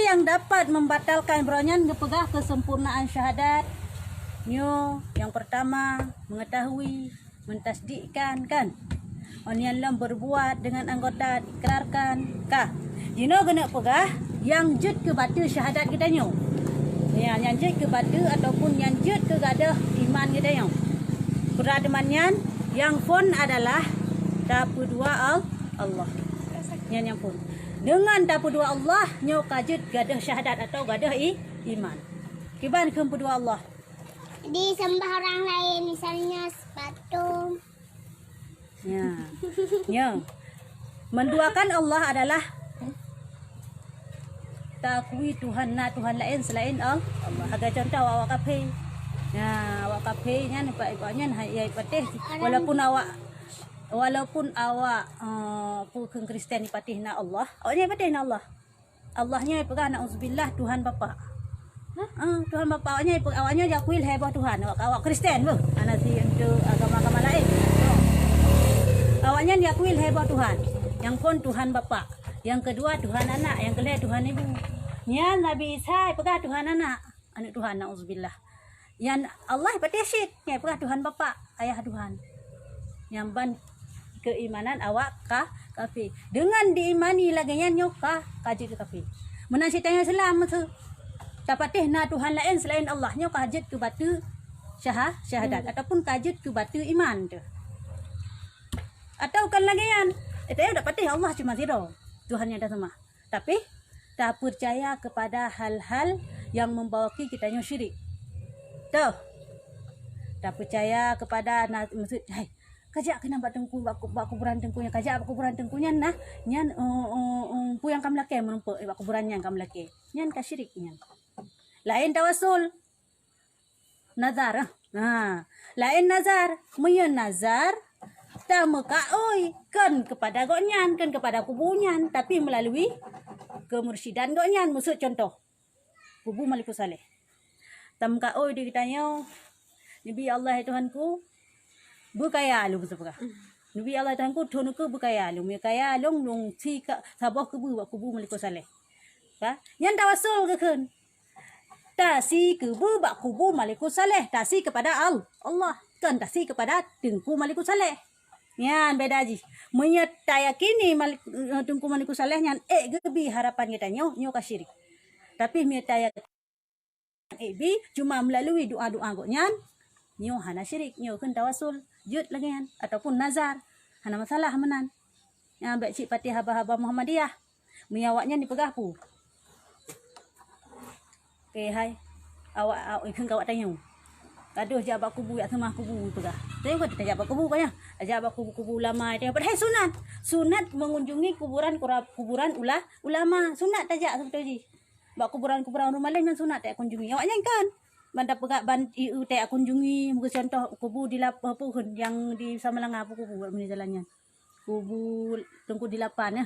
yang dapat membatalkan beronyan ngepegah kesempurnaan syahadat. Nyo yang pertama mengetahui, mentasdikkan kan. Onian lam berbuat dengan anggota ikrarkan kah. Jino kena pegah yang jut ke batu syahadat kita nyo. Ya, yang jut ke batu ataupun yang jut ke gadah iman kita nyo. Peradamannya yang pun adalah tapu dua Allah. Yang pun. Dengan tapu dua Allah nyo kajut gadah syahadat atau gadah iman. Kiban ke dua Allah. Disembah orang lain, misalnya sepatu. Ya. Ya. Menduakan Allah adalah takui Tuhan lain selain Allah. Agak contoh awak kafe. Ya, awak kafe nya ibaratnya hayai patih walaupun awak pukeng Kristen patih na Allah. Awaknya patih na Allah. Allahnya pegang nauzubillah Tuhan Bapa. Tuhan Bapa awaknya diakui hebah Tuhan. Awak Kristen bu. Nanti untuk agama-agama lain. Awaknya diakui hebah Tuhan. Yang pun Tuhan Bapa. Yang kedua Tuhan anak. Yang ketiga Tuhan ibu. Nya Nabi Isa pegang Tuhan anak. Anak Tuhan nauzubillah. Yang Allah patih syid. Nya pegang Tuhan Bapa, ayah Tuhan. Yang ban keimanan awak kafir. Dengan diimani lagi nyoka kaji ke kafir. Menasitanya Islam tu. Dapatih na Tuhan lain selain Allah nyo kajut ke batu syahadat ataupun kajut ke batu iman tu. Atau kan lagi yan. Itu dapatih Allah cuma zero. Tuhan yang dah sama. Tapi tak percaya kepada hal-hal yang membawa kita nyo syirik. Tuh. Tak percaya kepada maksud hai kajak kena buat tengku baku berantengkunya kajak baku berantengkunya nah nyan pu yang kam lake menumpu baku berannya kam lake nyan ka syirik nyan lain tawasul nazar lain nazar meyen nazar ta mekaoi kan kepada gonyan kan kepada kubunyan tapi melalui kemursyidan gonyan maksud contoh kubu Malikus Saleh tam kaoi dia kitanya Nabi Allah Tuhanku bukaya lu betul Nabi Allah Tuhanku tunuku bukaya lu kaya long si ka sabah kubu Malikus Saleh ka nyan tawasul ke kan tasi kubu Malikus Saleh tasi kepada Allah kan tasi kepada Tengku Malikus Saleh nyan beda ji menyet yakini Tengku Malikus Saleh nyan gebi harapan kita nyo ka syirik tapi meta yakini cuma melalui doa-doa goknyan nyo hana syirik nyo kan tawasul jud lagi kan ataupun nazar hana masalah menan yang baik cik patih haba-haba Muhammadiyah menyawaknya dipegah pu okay hai awak ikeng kawak tanya kaduh jabak kubu ya semah kubu pegah tanya kau tanya jabak kubu kaya jabak kubu ulama tanya padahal sunat mengunjungi kuburan ulama sunat tajak seperti bak kuburan rumah lain kan sunat tak kunjungi awaknya kan banda pegak ban iu tak kunjungi muka contoh kubu di apa yang di Samalanga apa kubu ni jalannya kubu Tengku di Lapan ya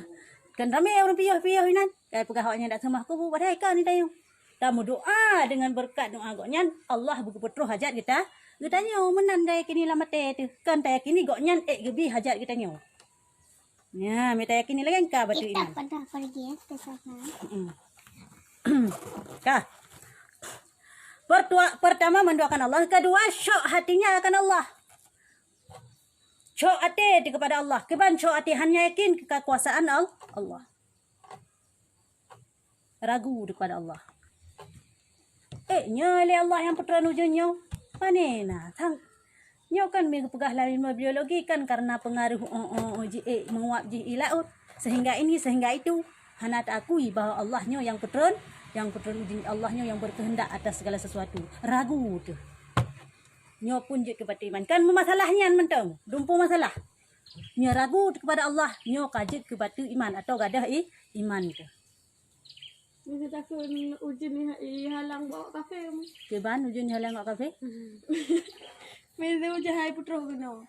kan ramai orang piyah inan kai pegah awaknya dak semah kubu padahal kan ni tayo tamu doa dengan berkat doa goknyan Allah buku petro hajat kita nyo menan gaya kini lamate tu kan tak yakini goknyan gebi hajat kita nyo ya meta yakini lagi ka batu iman Kita pernah pergi ke sana. Kah pertama mendoakan Allah, kedua syok hatinya akan Allah. Syok hati kepada Allah. Keban syok hati hanya yakin kekuasaan Allah. Ragu kepada Allah. Nyali Allah yang putra nujunnya. Panena tang nyo kan pegah lain biologi kan karena pengaruh menguap ji laut sehingga itu hana akui bahwa Allah nyo yang putra Allahnya yang berkehendak atas segala sesuatu. Ragu tu. Nyo pun je kepada iman. Kan masalahnya mentang. Dumpu masalah. Nyo ragu kepada Allah. Nyo kajit kepada iman. Atau gadah iman tu. Mesti takut ujian ni halang bawa kafe. Keban ujian halang bawa kafe? Mesti ujian hai putra kena.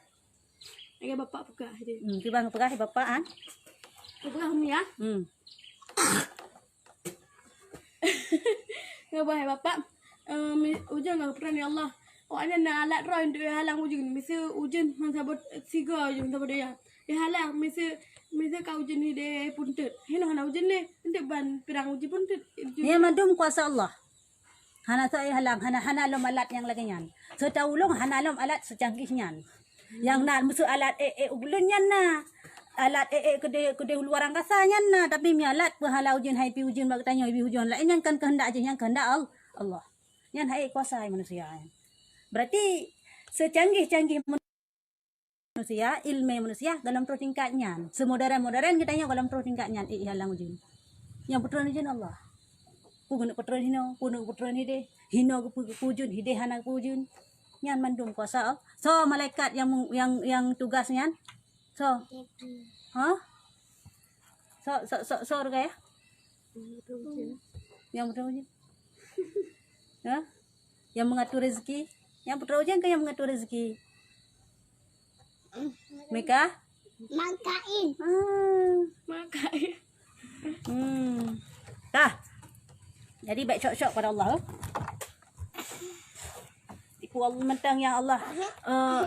Agak bapak pegah dia. Keban pegah bapak an? Pegah ya? Nggak bahaya bapak ujian nggak pernah ni Allah awaknya nak alat roh untuk halang ujian mesti ujian man sabot siga je sabot dia halang misa kau ujian ni deh puntet. Heno hana ujian deh. Nanti ban pirang uji puntet. Ni mandum kuasa Allah. Hana tak halang, hana lom alat yang lagi nyan. Setaulung hana lom alat secanggih nyan. Yang nak musuh alat ulun nyan na. Alat kede luar angkasa nyan na. Tapi mi alat pahala ujian hai pi ujian bak tanya ibi ujian lain nyan kan kehendak aja yang kehendak Allah. Nyan hai kuasa manusia. Berarti secanggih-canggih manusia, ilmu manusia dalam pro tingkatnya. Semodern-modern kita nya dalam pro tingkatnya halang ujian. Yang putra ujian Allah. Puguna putra hino, punu putra ni deh. Hino pujun, hide hana pujun. Nyan mandum kuasa. So malaikat yang tugasnya. So. Ha? So ya? Yang putra ujian. Ha? Yang mengatur rezeki. Yang putra ujian kan yang mengatur rezeki. Meka? Mangkain. Makai. Dah. Jadi baik syok-syok pada Allah. Ipu Allah mentang yang Allah.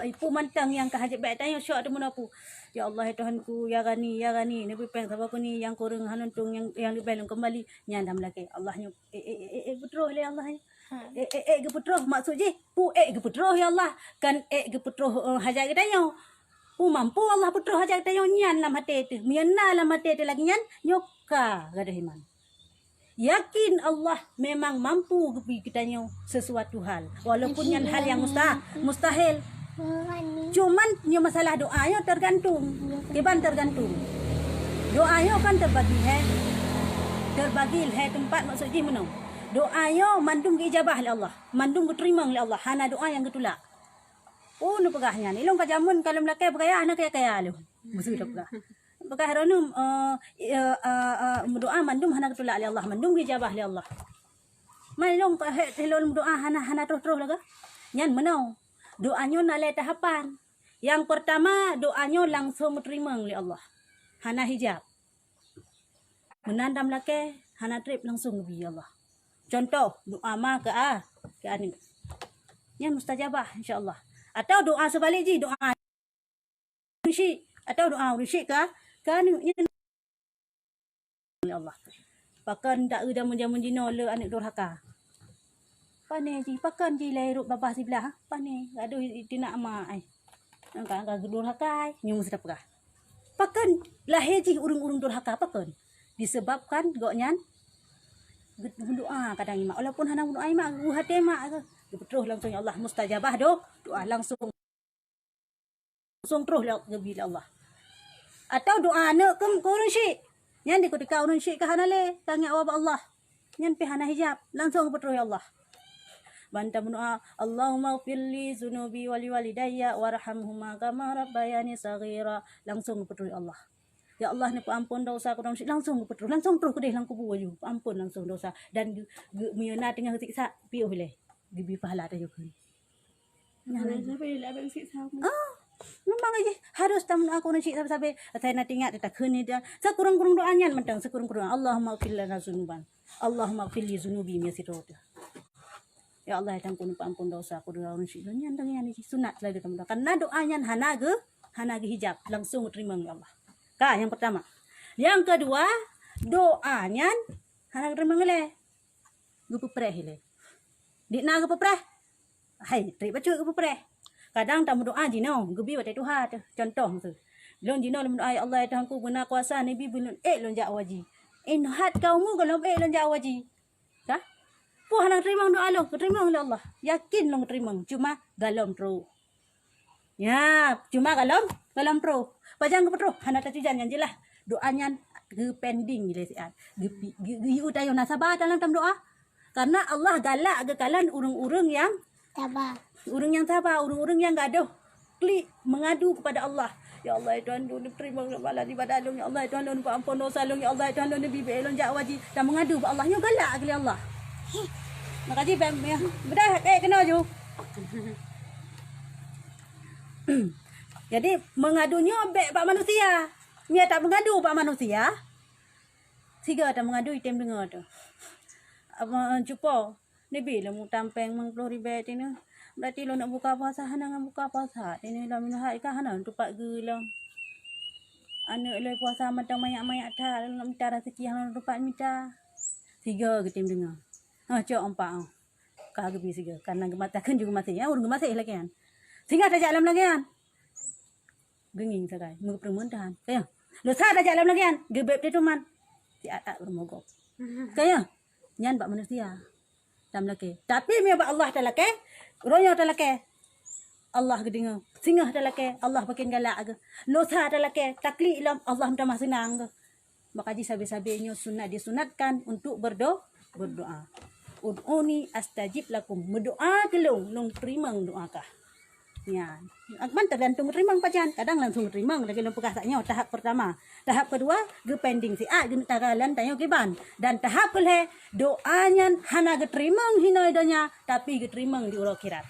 Ipu mentang yang kehajat baik tanya syok tu mana pu. Ya Allah ya Tuhanku ya gani nabi peng sama aku ni yang kurang hanuntung yang dibelong kembali nyandam lagi Allahnya betul ya Allah. Ge putroh maksud je pu ge putroh ya Allah kan ge putroh hajat kita tanya. Pu mampu Allah putroh hajat kita tanya nyan lam hati tu. Miana lam hati tu lagi nyan nyoka gadah iman. Yakin Allah memang mampu kitanya sesuatu hal. Walaupun yang hal yang mustahil. Cuman ni masalah doanya tergantung. Iban tergantung. Doanya kan terbagi tempat maksudnya mana? Doanya mandung ijabah oleh Allah. Mandung diterima oleh Allah. Hana doa yang ketulak. Oh nu pegahnya ni. Long kajamun kalau melakai pegaya anak kaya lu. Musuh dah pegah. Pegah ranum doa mandum hana ketulak oleh Allah. Mandum ijabah oleh Allah. Mai long helon doa hana terus laga. Nyan menau. Doanya nalai tahapan. Yang pertama doanya langsung diterima oleh Allah. Hana hijab. Menandam laki hana trip langsung bi Allah. Contoh doa ma ke ani. Yang mustajabah insya-Allah. Atau doa sebalik je doa rusyi atau doa rusyi ke kan ya Allah. Pakan tak udah menjamun jino le anak durhaka. Pane ji pakan ji lai ruk babah sebelah. Pane gaduh tina ama ai. Angka durhaka nyum sedap kah. Pakan lahir ji urung-urung durhaka pakan. Disebabkan goknyan doa kadang imak walaupun hana doa imak hati mak terus langsung ya Allah mustajabah doa langsung terus bila Allah atau doa nak ke kurun syik nyan di ketika urun syik ke hana le tanya awak Allah nyan pi hana hijab langsung terus ya Allah banta doa Allahumma ighfirli dzunubi wa liwalidayya warhamhuma kama rabbayani saghira langsung terus ya Allah. Ya Allah ni ampun dosa aku langsung terus ke dia lang kubu ju ampun langsung dosa dan miona tengah siksa piuh le gibi pahala ta juga. Hana sampai lah abang siksa. Memang aja harus tamu aku nasi sampai saya nak ingat kita kini dia sekurang-kurang doanya mentang sekurang-kurang Allahumma ighfir lana dzunuban Allahumma ighfir li dzunubi yasirut. Ya Allah ampun dosa aku doa nasi nya ndang ni sunat lagi tamu karena doanya hana ge hijab langsung terima oleh Allah. Yang pertama. Yang kedua, doanya hana terima ngele. Gupu preh le. Dikna gupu preh. Hai, tri bacu gupu preh. Kadang tamu doa jino, gubi batai Tuhan tu. Contoh tu. Lon jino lom doa ya Allah ya Tuhanku guna kuasa nabi bunun lon jak waji. Inhat kaumu kalau lon jak waji. Dah? Pu hana terima doa lo, terima oleh Allah. Yakin long terima, cuma galom tru. Ya, cuma galom pro. Pajang ke pro, hana tajujan yang jelas. Doanya pending le siat. Gi utayo nasabah dalam doa. Karena Allah galak ke kalan urung-urung yang Sabar. Urung yang sabar, urung-urung yang gaduh. Klik mengadu kepada Allah. Ya Allah, ya Tuhan, lu terima bala di badan lu. Ya Allah, ya Tuhan, lu ampun dosa lu. Ya Allah, ya Tuhan, lu bibi lu jak waji dan mengadu kepada Allah. Yo galak ke Allah. Makasih bang ya. Bedah kena ju. Jadi mengadunya baik pak manusia. Dia tak mengadu pak manusia. Tiga tak mengadu item dengar tu. Apa cuba ni bila mu tampeng mengpuluh ribet ini. Berarti lo nak buka puasa hana nak buka puasa. Ini lah minah ikan hana tempat gelang. Anak loi puasa matang mayak-mayak dah nak minta rezeki hang dapat minta. 3 ke tim dengar. Cok 4. Ka gebi siga karena gematakan juga mati ya urang gemati lagi kan. Singa dah jalan lagi kan. Genging sakai mu permuntahan. Kaya. Lo sa dah jalan lagi kan. Gebeb dia tuman. Ti atak bermogok. Kaya. Nyan bak manusia. Dam laki. Tapi mi bak Allah dah laki. Ronya dah laki. Allah gedinga. Singa dah laki. Allah makin galak ke. Lo sa dah laki. Takli ilam Allah minta mah senang ke. Maka ji sabi-sabinya sunat disunatkan untuk berdoa. Ud'uni astajib lakum. Berdoa kelong long terimang doa kah. Ya. Akman tergantung terimang pajan. Kadang langsung terimang lagi long pegah taknya tahap pertama. Tahap kedua ge pending si a ge tagalan tanyo ke ban. Dan tahap kelhe doanya hana ge terimang hinoi donya tapi ge terimang di uro akhirat.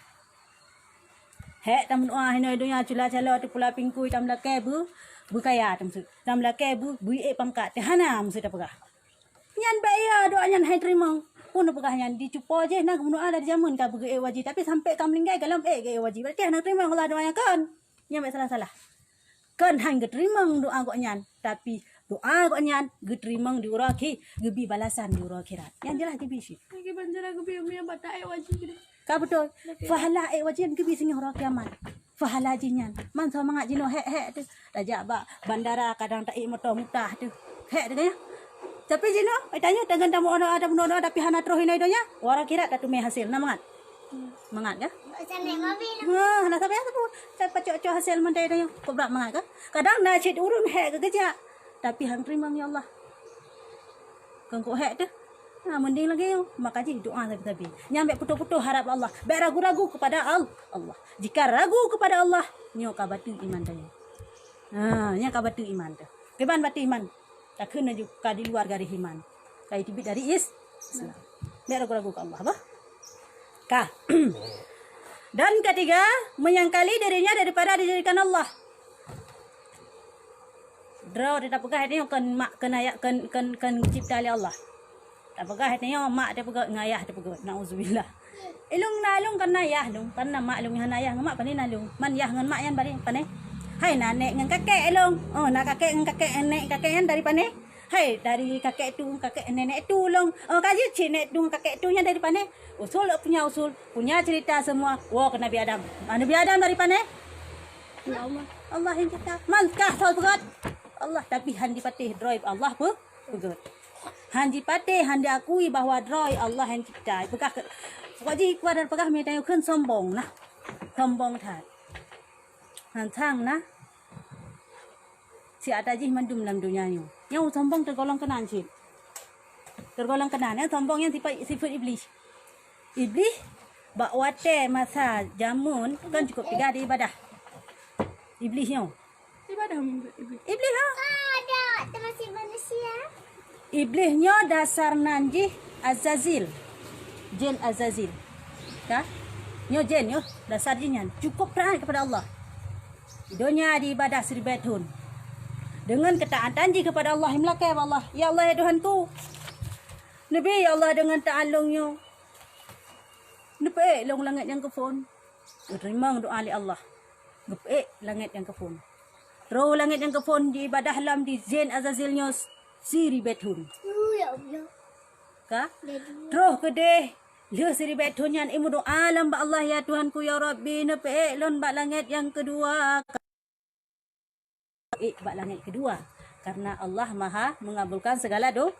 Hek tam doa hinoi donya cula-cala tu pula pingkui tam lake bu kaya tam su. Tam lake bu pangkat te hana mesti dah pegah. Nyan baya doanya hai terimang. Pun pegah yang dicupo je nak doa dari zaman ka bege wajib tapi sampai kam linggai dalam ge wajib berarti nak terima Allah doa kan nya mek salah-salah kan hang geterima doa kok nyan tapi doa kok nyan geterima di ura ki gebi balasan di ura akhirat yang jelas gebi sih Lagi banjara ke biar bata wajib gitu. ka betul fahala wajib gebi sing ura kiamat fahala jinyan man sama ngak jino hek tu dajak ba bandara kadang tak motor mutah tu hek tu ya. Tapi jino, tanya dengan tamu ada doa tapi hana terus hinai donya. Orang kira tak tumai hasil. Nak mangat? Mangat ke? Macam ni mobil. Hana sampai apa pun. Cepat cocok hasil mandai donya. Kau berak mangat ke? Kadang nak cit urun hek ke kerja. Tapi hang terima ya Allah. Kau kok hek tu? Mending lagi yo. Maka ji doa tapi. Nyampe putus-putus harap Allah. Biar ragu-ragu kepada Allah. Jika ragu kepada Allah, nyo ka batu iman donya. Nya ka batu iman tu. Keban batu iman. Tak kena juga di luar garis iman. Kayak tibit dari Islam. Biar ragu-ragu ke Allah. Apa? Kah. Dan ketiga, menyangkali dirinya daripada dijadikan Allah. Draw dia tak pegah ni kan mak kan ayah kan cipta oleh Allah. Tak pegah ni mak dia pegah ngayah dia pegah. Nauzubillah. Ilung nalung kan ayah dong. Kan mak lung han ayah mak pani nalung. Man yah ngan mak yan bari pani. Hai nenek dengan kakek elong. Oh nak kakek dengan kakek nenek kakek yang dari mana? Hai dari kakek tu kakek nenek tu long. Oh kaji cik nenek tu kakek tu yang dari mana? Usul punya cerita semua. Wah ke Nabi Adam. Nabi Adam dari mana? Ya Allah. Allah yang kita. Mankah soal berat. Allah tapi handi patih drive Allah pun berat. Handi patih handi akui bahawa drive Allah yang cipta. Pegah kaji kepada pegah minta yang sombong nah. Sombong tak. Hantang nah. Si ada jih mandum dalam dunia ni. Yang sombong tergolong kenan sih. Tergolong kenan. Yang sombong yang sifat iblis. Iblis bakwate masa jamun kan cukup 3 hari ibadah. Iblisnya. Ibadah Iblis ha. Ada, termasuk manusia. Iblisnya dasar nanjih Azazil. Jin Azazil. Kah? Nyo jin yo dasar jinnya cukup taat kepada Allah. Dunia di ibadah 1000 tahun. Dengan ketaatan ji kepada Allah melakai Allah. Ya Allah ya Tuhanku. Nabi ya Allah dengan ta'alungnya. Nabi long langit yang kefun. Terima doa li Allah. Nabi langit yang kefun. Terus langit yang kefun di ibadah lam di Zain Azazilnya 1000 tahun. Ya Allah. Ka? Terus kedeh. Lu 1000 tahun yang imu doa lam ba Allah ya Tuhanku ya Rabbi. Nabi lon ba langit yang kedua. Bak langit kedua karena Allah Maha mengabulkan segala doa.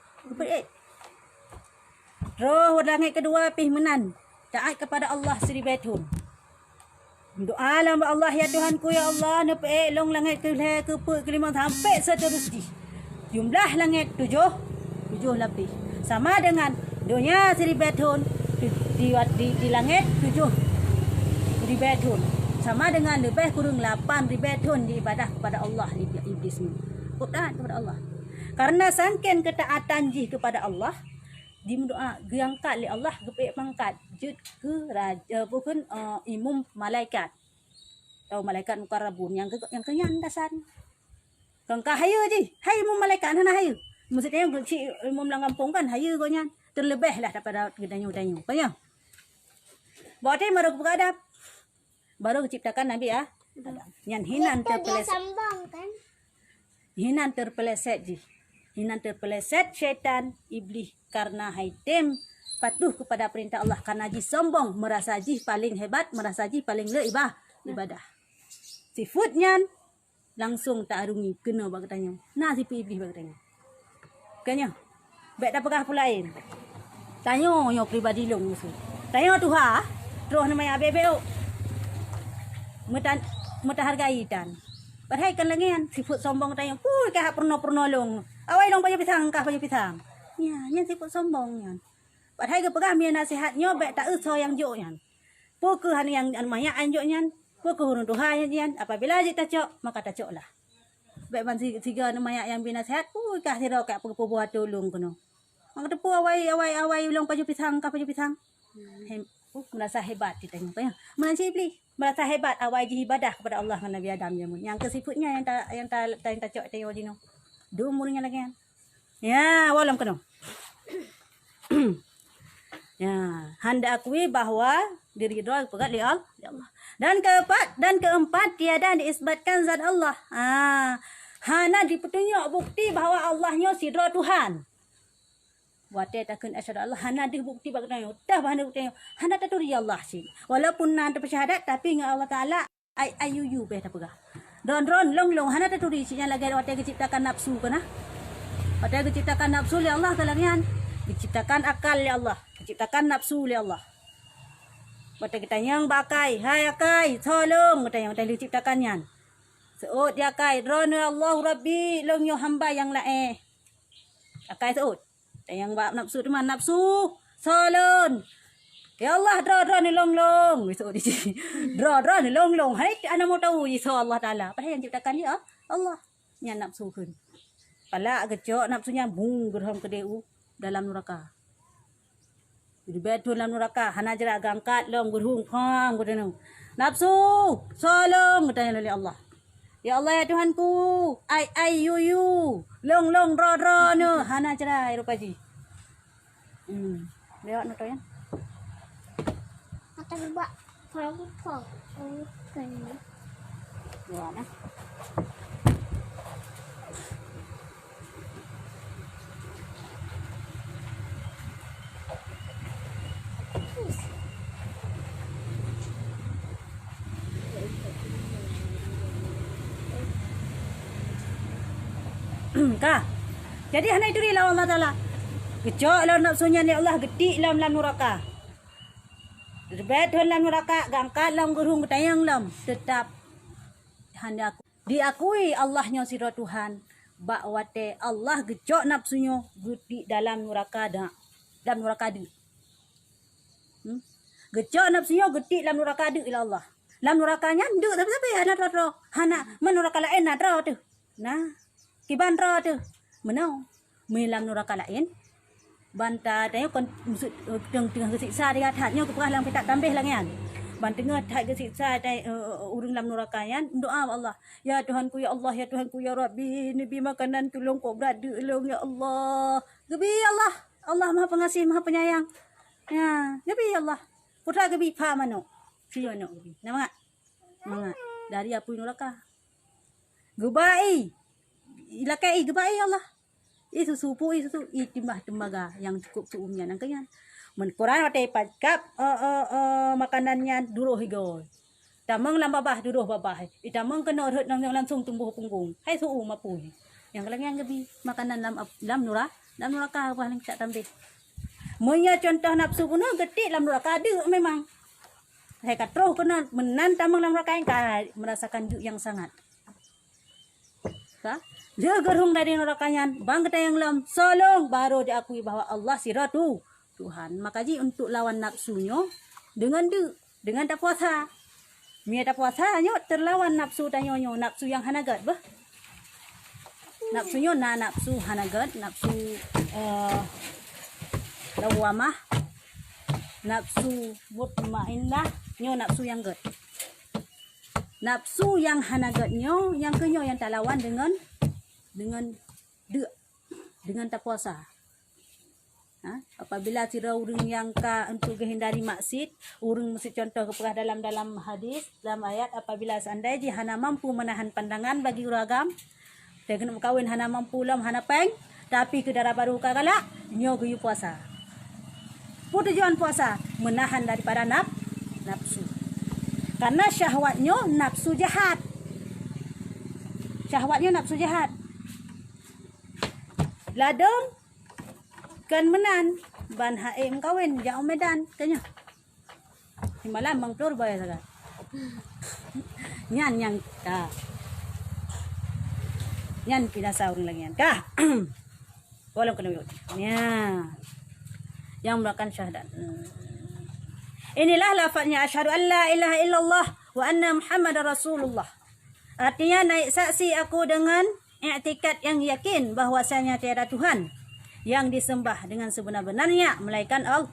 Roh langit kedua pih menan taat kepada Allah 1000 tahun. Doa lah Allah ya Tuhanku ya Allah nepe long langit kelima sampai seterusnya. Jumlah langit 7 lebih. Sama dengan dunia 1000 tahun di langit 7 tahun. Sama dengan lebih kurang 8,000 tahun diibadah kepada Allah iblis ni. Taat kepada Allah. Karena sangken ketaatan jih kepada Allah, di doa diangkat oleh Allah gepek pangkat jut ke raja bukan imam malaikat. Atau malaikat mukarrabun yang kenyan dasar. Kang kahaya je. Hai imam malaikat hana haya. Maksudnya yang imam lang kampung kan haya ko nyan. Terlebihlah daripada gedanyu-danyu. Kaya. Bote maruk beradab. Baru diciptakan Nabi ya. Yang hinan Dia terpeles. sombong kan? hinan terpeleset ji. Hinan terpeleset syaitan iblis karena haitim patuh kepada perintah Allah karena ji sombong, merasa ji paling hebat, merasa ji paling ibadah. Sifutnya langsung tak arungi kena bak tanya. Nah si iblis bak tanya. Kanya. Baik tak pegah pulain. Tanya yo pribadi long musuh. Tanya tu terus nama abebeu. Mata hargai dan. Padahal kan lengan sifut sombong tanya. Puy kah pernah long. Awai long baju pisang kah baju pisang. Ya, yang sifut sombong yan. Padahal ke pegah mi nasihatnya baik tak usah yang jo yan. Pokok yang maya anjo yan. Pokok hurun Tuhan yan. Apabila je tacok maka tacok lah. Baik man tiga nama yang binasihat. Puy kah sira kat buat tolong kono. Mak tepu awai long baju pisang kah baju pisang. Merasa hebat ditanya apa ya? Merasa iblis. Merasa hebat awai ji ibadah kepada Allah dan Nabi Adam jamun. Yang kesifutnya yang tak cok tayo dino. Du murnya lagi kan. Ya, walam kena. Ya, hendak akui bahwa diri doa pegat li Allah. Dan keempat tiada diisbatkan zat Allah. Hana dipetunjuk bukti bahwa Allahnya sidra Tuhan. Wate takun asyhadu Allah hana di bukti bagana tah bahana bukti hana taturi Allah sih walaupun nanti bersyahadat tapi dengan Allah taala ayuyu be tak pegah don long hana taturi sinya lagi wate diciptakan nafsu kana wate diciptakan nafsu li Allah kalanian diciptakan akal li Allah diciptakan nafsu li Allah wate kita yang bakai hai akai tolong kita yang tadi diciptakannya seut ya kai drona Allah rabbi long yo hamba yang lae akai seut yang bab nafsu tu mana nafsu solon ya Allah dra ni long besok di sini dra ni long hai ana mau tahu ji Allah taala padahal yang ciptakan dia Allah nya nafsu kun pala gecok nafsunya bung gerham kedeu dalam neraka di betul dalam neraka hana jera gangkat long gerhung khang godeno nafsu solong katanya oleh Allah. Ya Allah ya Tuhanku, ai yu long dra no hana cerai rupaji. Lewat no ya. Mata buat kalau kok kan. Ya nah. Kah. Jadi hana itu lah Allah Taala. Gecok lah nafsunya ni Allah getik lam neraka. Debat dalam neraka gangkat lam gerung tayang lam tetap hendak diakui Allahnya sira Tuhan bakwate Allah gecok nafsunya getik dalam neraka dalam neraka di. Gecok nafsunya getik dalam neraka di ila Allah. Dalam nerakanya nduk tapi hana ro hana menuraka lain nadra tu. Nah kiban ro tu menau melam neraka lain banta tanya kon tengah kesiksa dia hatnya ke lang petak tambah langian ban tengah hat kesiksa dai urang dalam neraka yan doa Allah ya Tuhanku ya Allah ya Tuhanku ya Rabbi nabi makanan tolong kau berada elong ya Allah gebi Allah Maha Pengasih Maha Penyayang ya gebi Allah putra gebi pa mano siyono gebi nama mangat dari apu neraka gebai ilakai gebai Allah itu supu itu itimbah tembaga yang cukup seumnya nangkanya menkuran wate pakap makanannya duruh higo tamang lam babah duruh babah itamang kena hut nang langsung tumbuh punggung hai suu mapuy yang yang gebi makanan lam neraka paling tak tambah monya contoh nafsu pun getik lam neraka ada memang saya katroh kena menan tamang lam neraka yang merasakan juk yang sangat dia gerung dari nerakanya bang kita yang lam solong baru diakui bahwa Allah siratu Tuhan makaji untuk lawan nafsunya dengan tak puasa mia tak puasa nyo terlawan nafsu tanyonyo nafsu yang hanagat bah nafsunya nafsu hanagat nafsu lawamah nafsu mutmainnah nyo nafsu yang gat nafsu yang hanagatnya yang kenyo yang tak lawan dengan tak puasa. Apabila sira urang yang ka untuk menghindari maksiat, urang mesti contoh kepada dalam hadis, dalam ayat apabila seandainya hana mampu menahan pandangan bagi uragam, Dia kena kawin hana mampu lam hana peng, tapi ke darah baru kagala nyo guyu puasa. Tujuan puasa menahan daripada nafsu. Karena syahwatnya nafsu jahat. Syahwatnya nafsu jahat. Ladong kan menan ban hae kawin ja medan kanya. Di malam bang tur bayar saga. Nyan yang ka. Nyan pinasa urang lagi yan ka. Walau kena yuk. Ya. Yang melakukan syahadat. Inilah lafaznya asyhadu an la ilaha illallah wa anna muhammadar rasulullah. Artinya naik saksi aku dengan i'tikad yang yakin bahwasanya tiada Tuhan yang disembah dengan sebenar-benarnya melainkan Allah.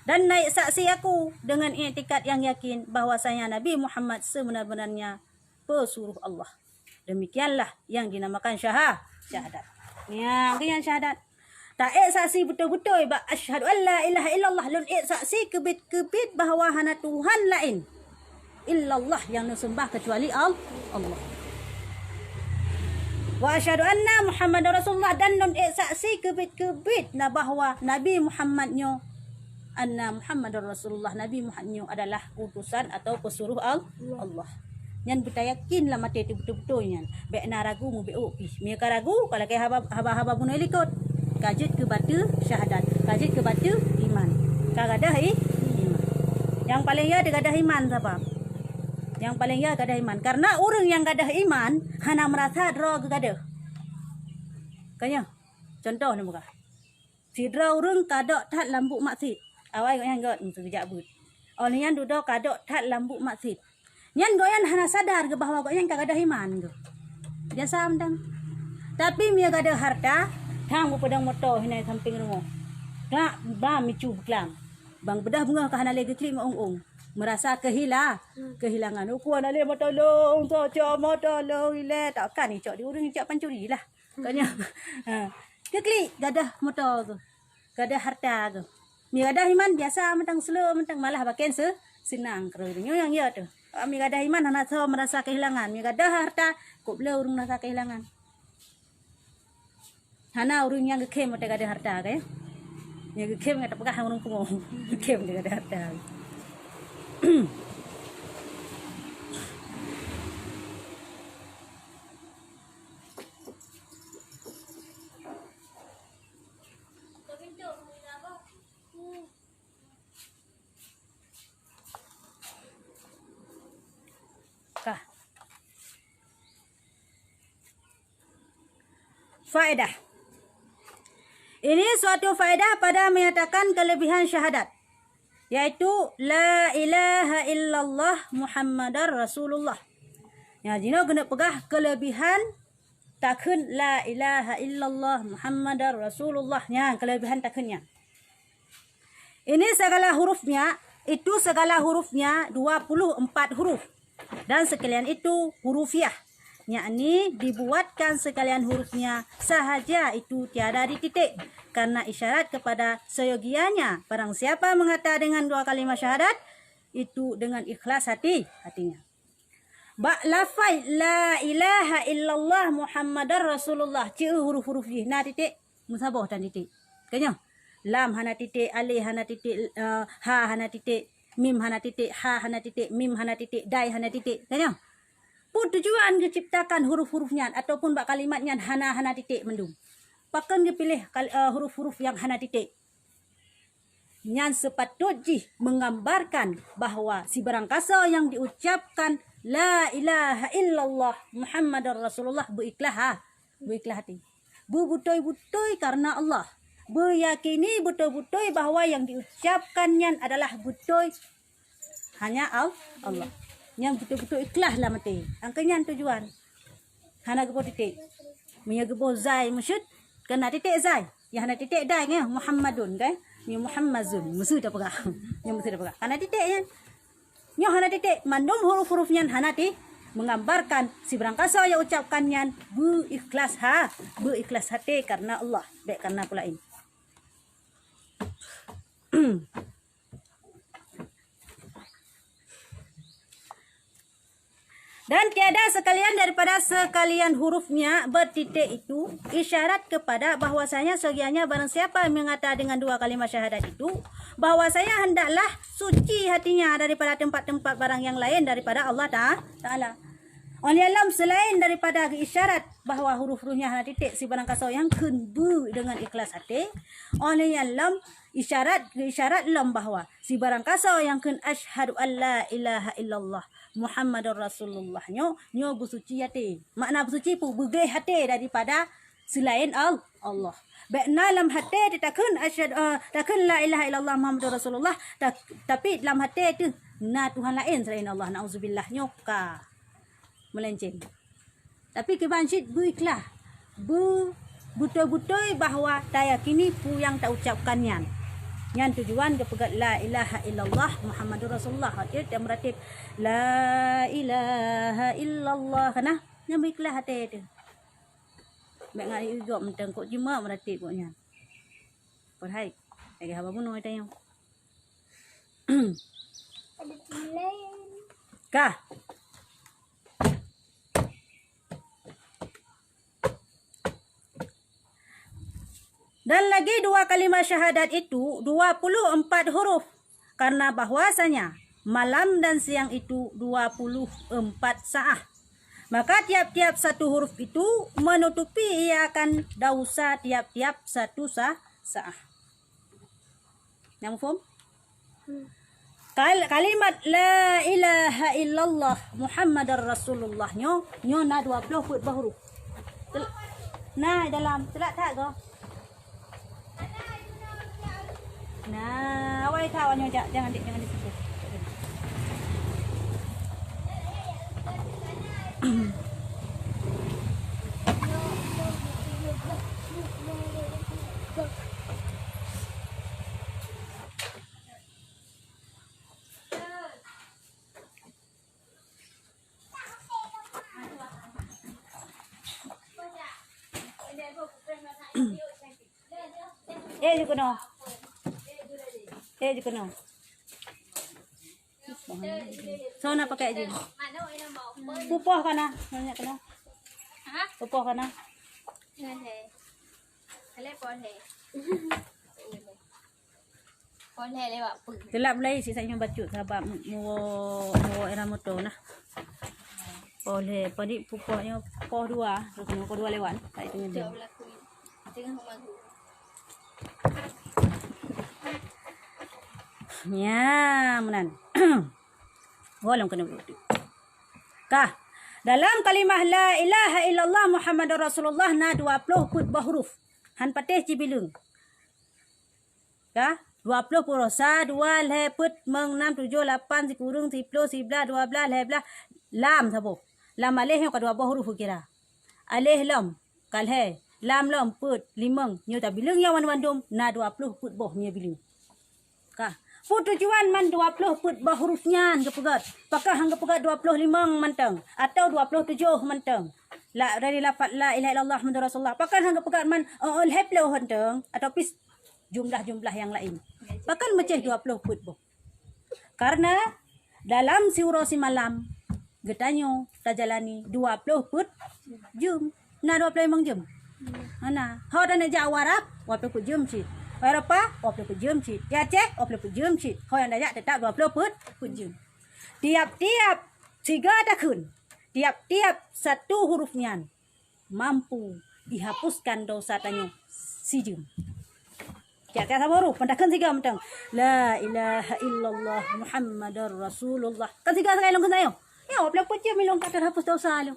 Dan naik saksi aku dengan i'tikad yang yakin bahwasanya Nabi Muhammad sebenar-benarnya pesuruh Allah. Demikianlah yang dinamakan syahadat. Ya, yang syahadat. Tak saksi betul-betul ba asyhadu an la ilaha illallah lun saksi kebit-kebit bahawa hana Tuhan lain illallah yang disembah kecuali Allah. Wa asyhadu anna muhammadar rasulullah dan lun saksi kebit-kebit na bahawa Nabi Muhammadnya anna muhammadar rasulullah Nabi Muhammadnya adalah utusan atau pesuruh Allah. Nyan kita yakin lah mati itu betul-betul nyan. Baik na ragu mu be pi. Mi ka ragu kalau ke haba bunoi likut. Kajit ke batu syahadat, kajit ke batu iman. Kagadah iman. Yang paling ya dia gadah iman siapa? Yang paling ya gadah iman. Karena orang yang gadah iman hana merasa draw gadah. Kanya. Contoh ni muka. Si draw orang kadok tat lambuk maksud. Awai yang got untuk jabut. Orang yang duduk kadok tat lambuk maksud. Nyan goyan hana sadar ke bahawa goyan kagadah iman tu. Dia samdang. Tapi mia gadah harta hang pedang motor hina samping rumah. Kak ba micu klang. Bang bedah bunga ka hana lagi klik ong-ong. Merasa kehilangan. Aku hana le tolong, cok tolong ile takkan ni cok di urang cok pancuri lah. Katanya. Ha. Ke klik gadah motor tu. Gadah harta tu. Mi gadah iman biasa mentang slow mentang malah baken senang kerudungnya yang ya tu. Mi gadah iman hana so merasa kehilangan. Mi gadah harta kok bela urang merasa kehilangan. Hana urang yang kekem mata ada harta ke? Yang kekem ngata pegah urang pungo. Kekem dia ada harta. Kah. Faedah. Ini suatu faedah pada menyatakan kelebihan syahadat. Yaitu la ilaha illallah Muhammadar Rasulullah. Ya, jino kena pegah kelebihan takun la ilaha illallah Muhammadar Rasulullah. Ya, kelebihan takunnya. Ini segala hurufnya, itu segala hurufnya 24 huruf. Dan sekalian itu hurufiah. Yakni dibuatkan sekalian hurufnya sahaja itu tiada dititik karena isyarat kepada seyogianya barang siapa mengata dengan dua kalimat syahadat itu dengan ikhlas hatinya. Lafaz la ilaha illallah Muhammadar Rasulullah ciu huruf-huruf ni na titik musabah dan titik. Kanya lam hana titik, alif hana titik, ha hana titik, mim hana titik, ha hana titik, mim hana titik, dai hana titik. Kanya pun tujuan diciptakan huruf-hurufnya ataupun bak kalimatnya hana titik mendung. Pakan dia pilih huruf-huruf yang hana titik. Yang sepatutnya menggambarkan bahawa si barangkasa yang diucapkan la ilaha illallah Muhammadar Rasulullah berikhlas hati. Betul-betul karena Allah. Beyakini betul-betul bahawa yang diucapkannya adalah betul hanya Allah. Yang betul-betul ikhlas lah mati. Angkanya tujuan. Hana gepo titik. Punya gepo zai maksud kena titik zai. Yang hana titik dai ke Muhammadun kan? Ni Muhammadun. Musuh dah pegah. Yang musuh dah pegah. Hana titik kan? Yang hana titik mandum huruf-hurufnya hana ti menggambarkan si berangkasa yang ucapkannya berikhlas hati karena Allah, baik karena pula ini. Dan tiada sekalian daripada sekalian hurufnya bertitik itu isyarat kepada bahwasanya segianya barang siapa mengata dengan dua kalimat syahadat itu, bahwasanya hendaklah suci hatinya daripada tempat-tempat barang yang lain daripada Allah Ta'ala. Oleh alam selain daripada isyarat bahawa huruf-hurufnya hana titik si barang kasau yang kenbu dengan ikhlas hati. Oleh alam isyarat lam bahawa si barang kasau yang ken asyhadu alla ilaha illallah Muhammadur Rasulullah nyo bersuci hati. Makna bersuci pu begai hati daripada selain Allah. Baikna dalam hati takkan takkan la ilaha illallah Muhammadur Rasulullah, tapi dalam hati itu na Tuhan lain selain Allah, nauzubillah nyoka melenceng. Tapi kebansyid buiklah betul-betul bahawa tak yakini pu yang tak ucapkan yan tujuan kepegat la ilaha illallah Muhammadur Rasulullah. Hati dia meratib la ilaha illallah kana yang buiklah hati itu. Baik ngai juga mentengkok cuma meratib poknya. Perhai lagi haba bunuh tanya. Ada lain. Kah dan lagi dua kalimat syahadat itu 24 huruf. Karena bahwasanya malam dan siang itu 24 saat. Maka tiap-tiap satu huruf itu menutupi ia akan dosa tiap-tiap satu saat. Yang faham? Kalimat la ilaha illallah Muhammadar Rasulullah nyo na 20 huruf. Nah dalam telak tak kau? Nah, awak tahu nyo jangan di situ. Juga no. Juga no. So na pakai aja. Pupoh kana, banyak kana. Ha? Pupoh kana. Polhe lewat pun. Gelap lagi sih saya baca sahabat mau era motor nah. Boleh, padi pupohnya poh dua, terus poh dua lewat. Tak itu dia. Tengah magu. Ya, menan. Walau kena berhenti. Kah, dalam kalimah la ilaha illallah Muhammadur Rasulullah na 20 huruf. Han patih cibilung. Kah? 20 purosa, 2 leput, meng 6, 7, 8, sikurung, 10, 11, 12, 11, lam sabo. Lam alih yang kedua huruf kira. Alih lam, kalhe, lam lam put, limang, nyo ta bilung yang wan-wandum na 20 put boh nya bilung. Kah? Put tujuan man 20 put bah hurufnya kepegat. Pakah hang kepegat 25 manteng atau 27 manteng. La dari lafaz la ilaha illallah Muhammadur Rasulullah. Pakah hang kepegat man heplo hanteng atau pis jumlah-jumlah yang lain. Bahkan macam 20 put boh. Karena dalam surah si malam getanyo tajalani 20 put jum. Na 25 jum. Ana, hau dan Jawa 20 put jum sih. Berapa? 20 jam sih. Ya cek, 20 jam sih. Kau yang dayak tetap 20 jam. Tiap-tiap 3 tahun, tiap-tiap satu hurufnya mampu dihapuskan dosa tanyo si jam. Cek kata huruf, pendakan 3 mentang. La ilaha illallah Muhammadur Rasulullah. Kan 3 sekali long kan tayo. Ya, 20 jam ilong kata hapus dosa lo.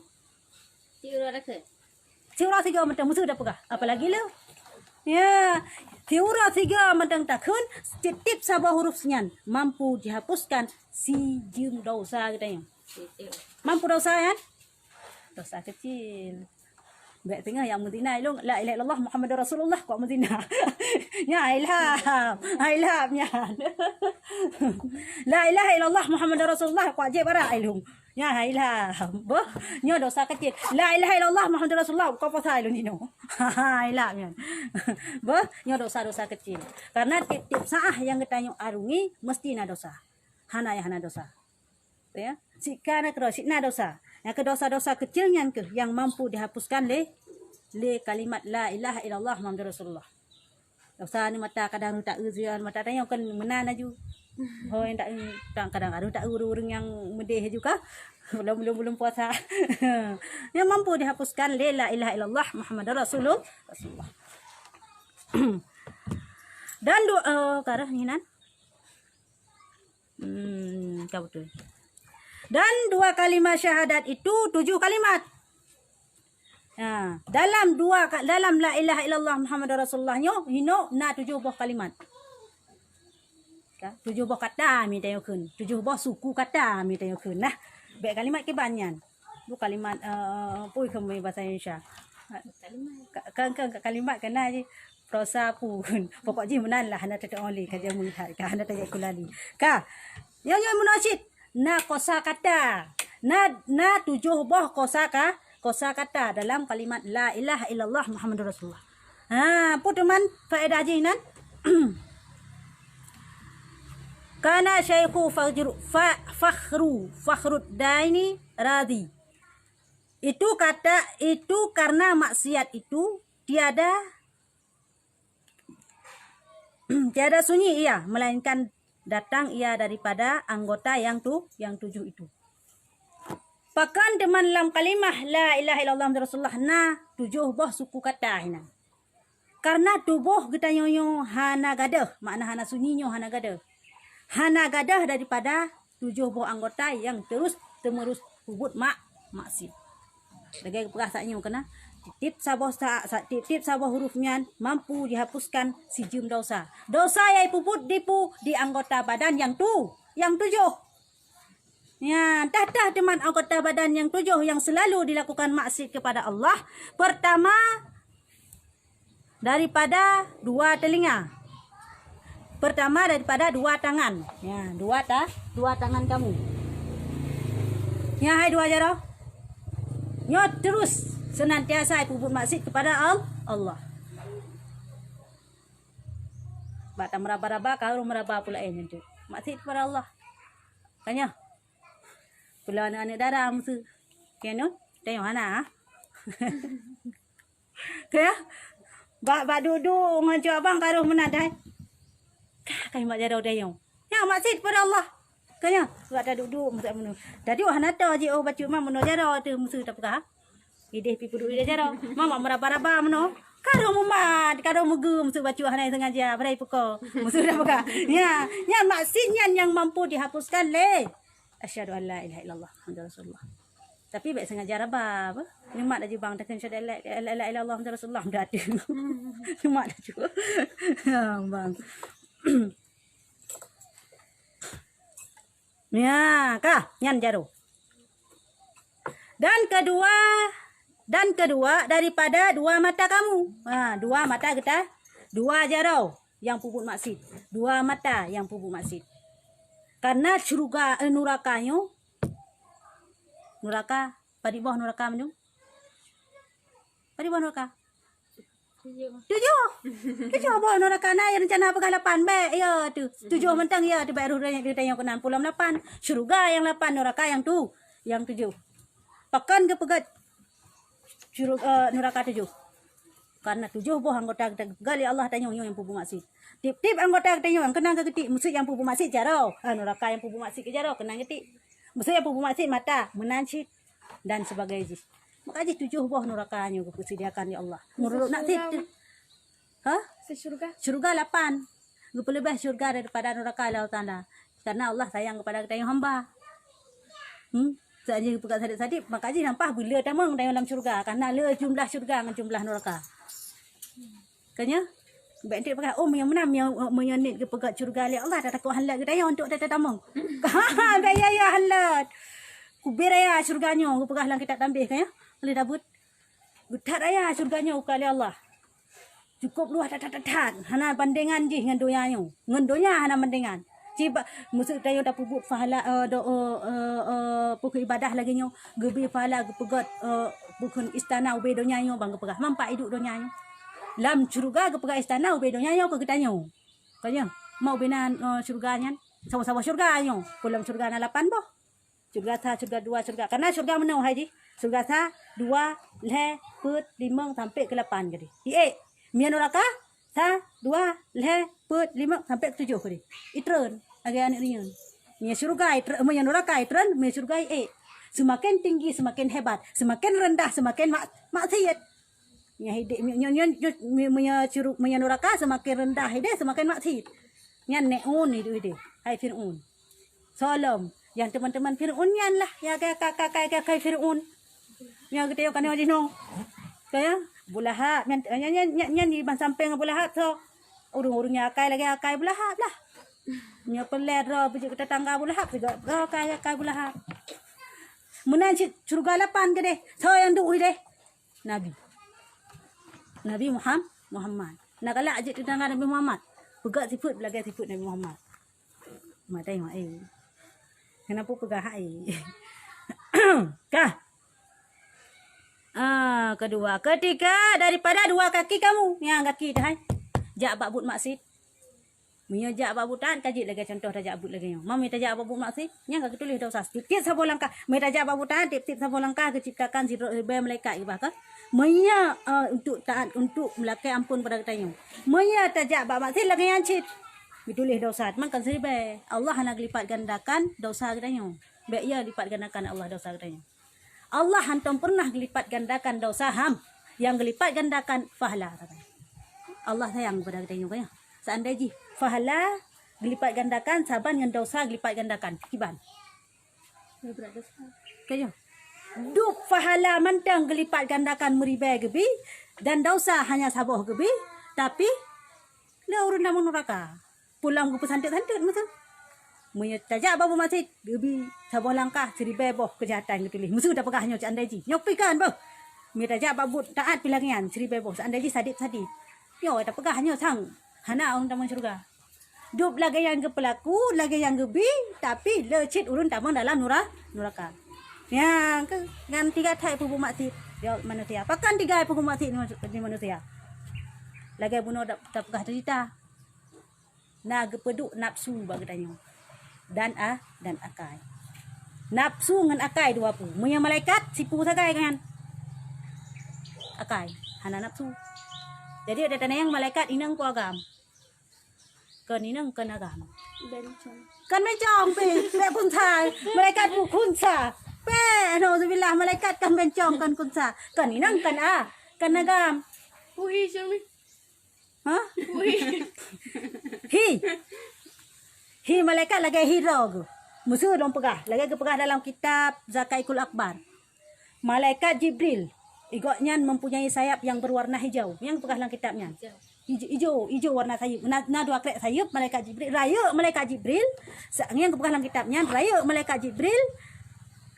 Tiura dah ke? Tiura 3 mentang musuh dah pegah. Apalagi lo? Ya, tiura 3 mentang takun setiap sabah huruf senyan mampu dihapuskan si jum dosa katanya. Mampu dosa kan? Dosa kecil. Baik tengah yang Madinah ilung la ilaha illallah Muhammadur Rasulullah kok Madinah. Ya ilham nya. La ilaha illallah Muhammadur Rasulullah kok je bara ilung. Ya ilham. Boh, nyo dosa kecil. La ilaha illallah Muhammadur Rasulullah kok pasal ilung nino. Ilham nya. Boh, nyo dosa-dosa kecil. Karena tiap saah yang kita nyo arungi mesti na dosa. Hana dosa. Ya. Sikana kro sikna dosa. Yang ke dosa-dosa kecilnya ke yang mampu dihapuskan le kalimat la ilaha illallah Muhammadur Rasulullah. Dosa ni mata kadang tak ujian mata tanya kan menan aju. Hoi tak kadang-kadang tak urung yang medeh juga. Belum puasa. Yang mampu dihapuskan la ilaha illallah Muhammadur Rasulullah. Dan doa karah ni nan. Kau betul. Dan 2 kalimat syahadat itu 7 kalimat. Dalam la ilaha illallah Muhammadur Rasulullah hino na 7 buah kalimat. 7 buah kata mi tayo kun. 7 buah suku kata mi tayo kun nah. Baik kalimat ke banyak. Bu kalimat pui kami bahasa Indonesia. Kalimat kena je prosa pun. Pokok je menan lah hana tak oli kerja melihat ka hana tak kulali. Ka. Yang munashid na kosa kata. Na 7 buah kosa kata dalam kalimat la ilaha illallah Muhammadur Rasulullah. Apa teman faedah je nan? Kana Syekhu Fakhruddin Razi. Itu karena maksiat itu tiada sunyi ia, melainkan datang ia daripada anggota yang 7 itu. Pakan teman dalam kalimah la ilaha illallah Muhammadur Rasulullah na 7 buah suku kata hina. Karena tubuh kita nyonya hana gadah, makna hana sunyinya hana gadah. Hana gadah daripada 7 buah anggota yang terus hubut maksiat. Sebagai perasaan kena tip sabah hurufnya mampu dihapuskan sejum dosa. Dosa yang puput di anggota badan yang 7. Ya, dah teman anggota badan yang 7 yang selalu dilakukan maksiat kepada Allah. Pertama daripada 2 telinga. Pertama daripada 2 tangan. Ya, 2 tangan kamu. Ya, hai 2 jaro. Nyot terus senantiasa puput maksiat kepada Allah. Bata meraba-raba kalau meraba pula itu. Maksiat kepada Allah. Tanya. Pula anak darah musuh. Keno? Tengok mana? Kaya? Bak duduk ngancuk abang karuh menadai. Kaya mak jarau dayong. Ya maksiat kepada Allah. Kaya? Bak dah duduk musuh menu. Tadi wahana ta je baca mak menu jarau tu musuh tak pekah. Ideh pi puduk dia jarau. Mama meraba-raba menu. Karuh mumat, karuh mugu musuh baca wahana sengaja berai pukul. Musuh dah pekah. Ya, maksiat yang mampu dihapuskan le. Asyhadu an la ilaha illallah Muhammadur Rasulullah. Tapi baik sengaja raba apa? Nyemak dah jubang tak asyhadu an la ilaha illallah Muhammadur Rasulullah dah ada. Nyemak dah juga. Bang. Ya, kah? Nyan jaro. Dan kedua daripada 2 mata kamu. 2 mata kita, 2 jaro yang puput maksiat. 2 mata yang puput maksiat. Karena syurga nurakanya pada bawah neraka menung. Pada bawah neraka. 7 bawah neraka na yang rencana pegah 8 baik ya tu. 7 mentang ya tu baru dia tanya ke 68. Syurga yang 8 neraka yang 7. Pakan ke pegat neraka 7. Karena 7 buah anggota kita gali Allah tanya yang pupu maksiat. Tip anggota kita yang kena ke ketik musuh yang pupu maksiat jarau. Neraka yang pupu maksiat ke jarau kena ketik. Musuh yang pupu maksiat mata menancit dan sebagainya. Maka 7 buah nerakanya disediakan ya Allah. Menurut nak tip. Syurga 8. Lebih syurga daripada neraka Allah Taala. Karena Allah sayang kepada kita yang hamba. Saja pegang sadip-sadip maka je nampak bila tamang dalam syurga karena le jumlah syurga dengan jumlah neraka. Kanya baik dia pakai yang menam yang menyanit ke pegat syurga le Allah dah takut halat ke daya untuk datang tamang. Ya halat. Kubir ya syurganya ke pegah lang kita tambih kan ya. Boleh dabut. Gutat aya syurganya kali Allah. Cukup luah tat. Hana bandingan je dengan doanya. Dengan donya hana bandingan. Ciba musuh tayo dah pupuk pahala pukul ibadah lagi nyo gebi pahala gepegat bukan istana ube donya nyo bang gepegah mampak hidup donya nyo lam syurga gepegah istana ube donya nyo ke kita nyo kanya mau benan syurganya sama-sama syurga nyo pulang syurga na 8 boh Surga sah, surga dua, surga. Karena surga mana haji? Surga sah, dua, leh, put, limang sampai ke 8 kali. Mia neraka sah, dua, leh, put, limang sampai ke 7 kali. Itren, agak anak ni. Mia surga, mia neraka itren, mia surga semakin tinggi semakin hebat, semakin rendah semakin maksiat. Mia hidup mia neraka semakin rendah hidup semakin maksiat. Mia neun hidup hidup. Hai Fir'aun. Salam. Yang teman-teman Fir'aun yan lah. Ya kakak Fir'aun. Yang kita kan ada no. Kaya Bulahab. Yang di samping Bulahab so. Urung-urungnya akai lagi akai Bulahab lah. Nya pelet ro pujuk tetangga Bulahab juga. Akai Bulahab. Menan surga 8 ke deh. So yang duk deh. Nabi Muhammad. Nak kalak ajak tetangga Nabi Muhammad. Pegat sifut belakang sifut Nabi Muhammad. Mak tengok kenapa pegang Kah? Kedua, ketiga daripada dua kaki kamu. Yang kaki dah. Jak babut maksud. Punya jak babutan kaji lagi contoh dah jak babut lagi. Mami tak jak babut maksud. Yang kaki tulis dosa. Tip-tip sabo langkah. Mai tak jak babutan tip-tip sabo langkah keciptakan zirah malaikat ibah ke? Maya untuk taat untuk melakukan ampun pada katanya. Maya tak jak babut maksud lagi yang cit. Ditulis dosa. Makan seribai. Allah nak lipat gandakan dosa katanya. Baik ya lipat gandakan Allah dosa katanya. Allah hantam pernah lipat gandakan dosa ham. Yang lipat gandakan pahala katanya. Allah sayang pada katanya katanya. Seandainya pahala lipat gandakan saban dengan dosa lipat gandakan. Kiban. Berat dosa. Katanya. Duk pahala mantang lipat gandakan meribai gebi dan dosa hanya saboh gebi tapi le urun namun neraka. Pulang ke pesantik-santik macam. Munya tajak babu masjid gebi saboh langkah seribai boh kejahatan ke tulis. Musuh dah pegahnya cak andaiji. Nyopikan boh. Munya tajak babu taat pilangian seribai boh andaiji sadip-sadip. Yo dah pegahnya sang. Hana orang taman surga. Duk lagi yang ke pelaku, lagi yang gebi tapi lecit urun tamang dalam neraka. Ya, kan 3 type pupu maksud dia manusia. Pakan 3 pupu maksud ni manusia. Lagi bunuh tak pegah cerita. Nah, gepeduk nafsu bagatanya. Dan akai. Nafsu dengan akai dua pu. Munya malaikat sipu sagai kan. Akai, hana nafsu. Jadi ada tanah yang malaikat inang ku agam. Kan inang kan agam. Kan mencong pe pun sai. Malaikat bu kunsa. Pe no sebilah malaikat kan mencong kan kunsa. Kan inang kan kan agam. Ui Syami. Ha? Hi malaikat lagi hero. Musuh dong pegah. Lagi ke pegah dalam kitab Zakaikul Akbar. Malaikat Jibril. Igotnya mempunyai sayap yang berwarna hijau. Yang pegah dalam kitabnya. Hijau warna sayap. Na 2 krek sayap malaikat Jibril. Raya malaikat Jibril. Yang pegah dalam kitabnya. Raya malaikat Jibril.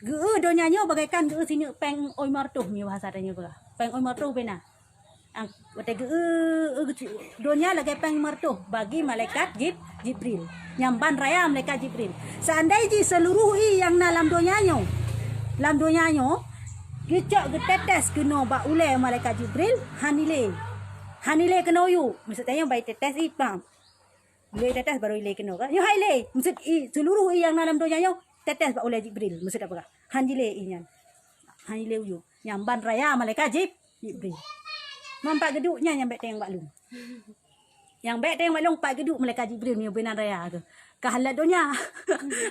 Geu donyanya bagaikan geu sini peng oi martuh ni bahasa tanya pegah. Peng oi martuh bena. Dunia lagi peng martuh bagi malaikat Jibril. Nyamban raya malaikat Jibril. Seandainya seluruh yang dalam dunianya, gecok getetes kena ba ule malaikat Jibril, hanile kena yu. Maksudnya baik tetes ipam. Bila tetes baru ile kena kan? Yo haile. Maksud seluruh yang dalam dunianya tetes ba ule Jibril. Maksud apa? Hanile inyan. Hanile yu. Nyamban raya malaikat Jibril. Mampak geduknya yang baik tayang baklung. Yang baik tayang baklung pak geduk malaikat Jibril ni benar raya ke. Kahalat donya.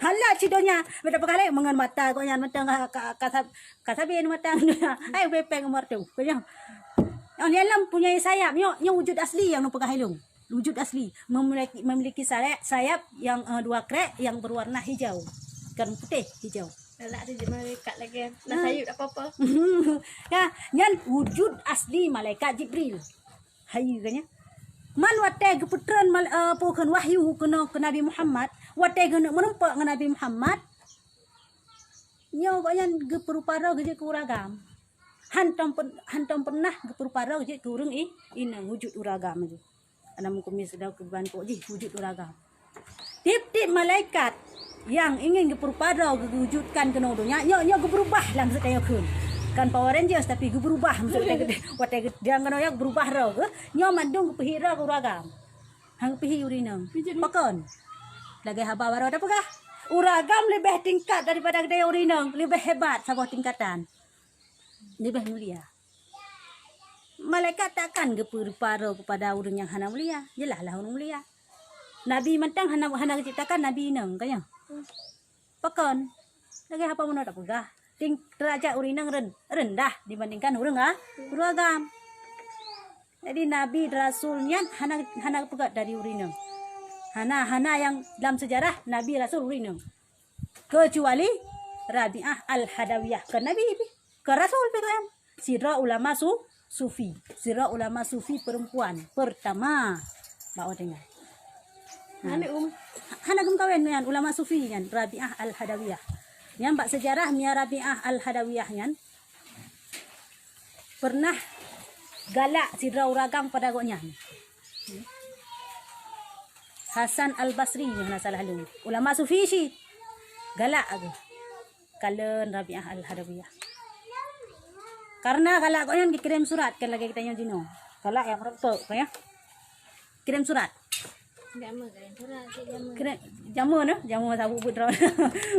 Halat si donya. Beda pakai mengan mata ko yan matang kasabin matang. Ai bepeng martu. Kaya. Yang dalam punya sayap yang wujud asli yang nu pegang hilung. Wujud asli memiliki sayap yang 2 krek yang berwarna hijau. Kan putih hijau. Nak ada malaikat lagi. Nak sayup tak apa-apa. Ya, yang wujud asli malaikat Jibril. Hayu kan ya. Man watai keputran pokon wahyu kena ke Nabi Muhammad, watai kena menumpak ke Nabi Muhammad. Nyo banyak geperupara ge kuragam. Hantam pernah geperupara ge kurung ina wujud uragam je. Ana mukumis dah ke banko je wujud uragam. Tip-tip malaikat yang ingin geperupara gewujudkan kena dunia, nyo berubah lang sekaya kun. Kan Power Rangers tapi berubah maksudnya watai dia kena yang berubah ro ke nyo mandung pehira kuragam. Hang pehi urinam. Pakon. Lagi haba baro dah pegah. Uragam lebih tingkat daripada kedai urineng, lebih hebat sebuah tingkatan. Lebih mulia. Malaikat takkan berpara kepada orang yang hana mulia. Jelah lah orang mulia. Nabi mentang hana ciptakan Nabi neng kaya. Pakon. Lagi apa mana tak pegah. Derajat urineng rendah dibandingkan orang beragam. Jadi Nabi Rasulnya hana pegat dari urineng. Hana yang dalam sejarah Nabi Rasul urineng. Kecuali Rabi'ah Al-Hadawiyah ke Nabi ke Rasul pegang. Sirah ulama Sufi. Sirah ulama Sufi perempuan pertama. Bawa dengar. Hana kawin dengan ulama Sufi kan Rabi'ah Al-Hadawiyah. Yang bak sejarah Mia Rabi'ah Al-Hadawiyah kan pernah galak sidra uragam pada goknya. Hasan Al-Basri yang salah lu. Ulama Sufi si galak aku. Kalen Rabi'ah Al-Hadawiyah. Karena galak goknya dikirim surat kan lagi kita jino. Galak yang repek ya. Kirim surat. Jamu no, jamu sabu putra.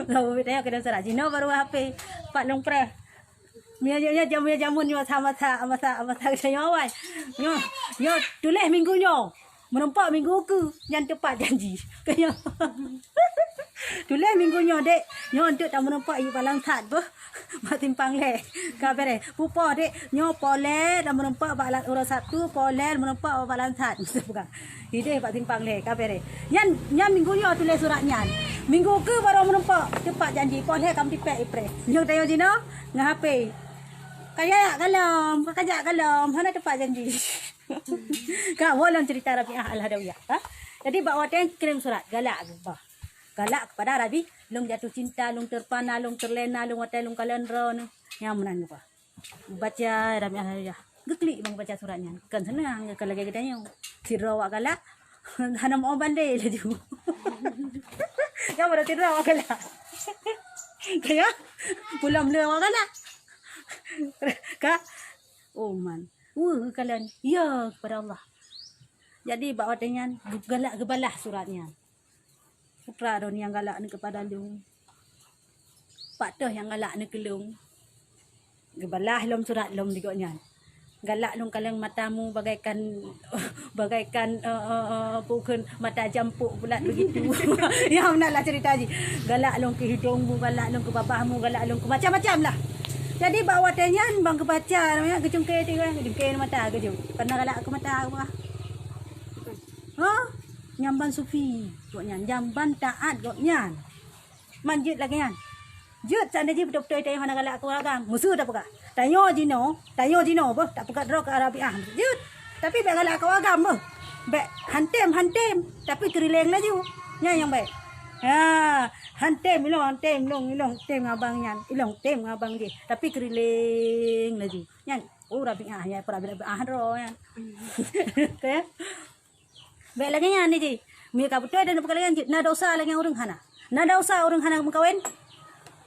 Sabu putra kirim surat. Jino baru HP Pak Long Pre. Mia jamu nyo sama saya awal. Nyo tulis minggu nyo. Menempah minggu ke yang tepat janji. Kaya. Tulis minggu nyo dek. Nyo untuk tak menempah ibu palang tat bah. Mak timpang le. Kabere. Pupa dek nyo pole dan menempah balat orang satu pole menempah balang tat. Bukan. Ide pak timpang le kabere. Yan minggu nyo tulis suratnya. Minggu ke baru menempah tepat janji pole kam tipek ipre. Nyo tayo dino ngah HP. Kaya kalom, mana tepat janji. Kak boleh cerita Rabi'ah Al-Hadawiyah. Jadi bawa teng kirim surat galak bah. Galak kepada Rabi, long jatuh cinta, long terpana, long terlena, long hotel, long kalendron. Yang menang bah. Baca Rabi'ah Al-Hadawiyah. Geklik bang baca suratnya. Kan senang kalau lagi katanya. Sirra wak galak. Hana mau bandai laju. Ya berarti rawa galak. Kaya pulang le wak galak. Kak, oh man, kalian, ya kepada Allah. Jadi bawa dengan galak gebalah suratnya. Putra don yang galak ni kepada lung, Pak Toh yang galak ni kelung. Gebalah lom surat lom digoknya. Galak lung kaleng matamu bagaikan bukan mata jampuk pula begitu. Ya naklah cerita ji. Galak lung ke hidungmu, galak lung ke babahmu, galak lung ke macam-macam lah. Jadi bawa tenyan bang kebaca namanya kecungke tu kan kecungke mata kejung. Pernah galak ke mata apa? Nyamban sufi goknya, jamban taat goknya. Manjut lagi kan. Jut sana ji betul-betul tanya hana galak ke orang. Musuh dah pegak. Tanyo jino bah tak pegak drok ke Arabiah. Jut. Tapi bek galak ke orang bah. Bek hantem tapi kerileng laju. Yang baik. Ya, hantem ilong tem abangnya. Ilong tem abang dia. Tapi keriling laju. Yang Rabi'ah ya, Rabi'ah ro ya. Kaya. Baik lagi nya ni ji. Mi ka betul dan perkalian na dosa lagi orang hana. Na dosa orang hana mengkawin.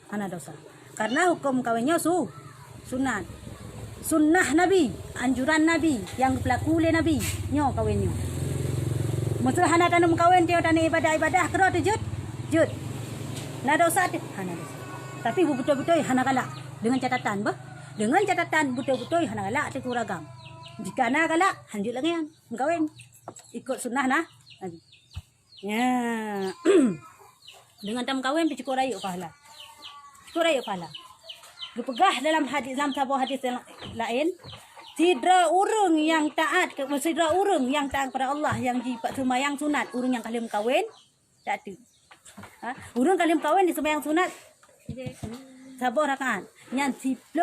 Hana dosa. Karena hukum kawinnya sunat. Sunnah Nabi, anjuran Nabi yang berlaku oleh Nabi. Nyo kawinnya. Masalah hana tanam kawin dia tanam ibadah kero tu jut. Na dosa tu hana dosa. Tapi betul-betul hana galak dengan catatan bah. Dengan catatan betul-betul hana galak tu kuragam. Jika na galak lanjut lagi kan kawin. Ikut sunnah nah. Ya. Dengan tam kawin cukup rayu pahala. Dipegah dalam sebuah hadis lain, sidra urang yang taat kepada Allah yang sembahyang sunat, urang yang kali kawin tak ada. Urang kali kawin di sembahyang sunat sebuah rakaat. Yang 10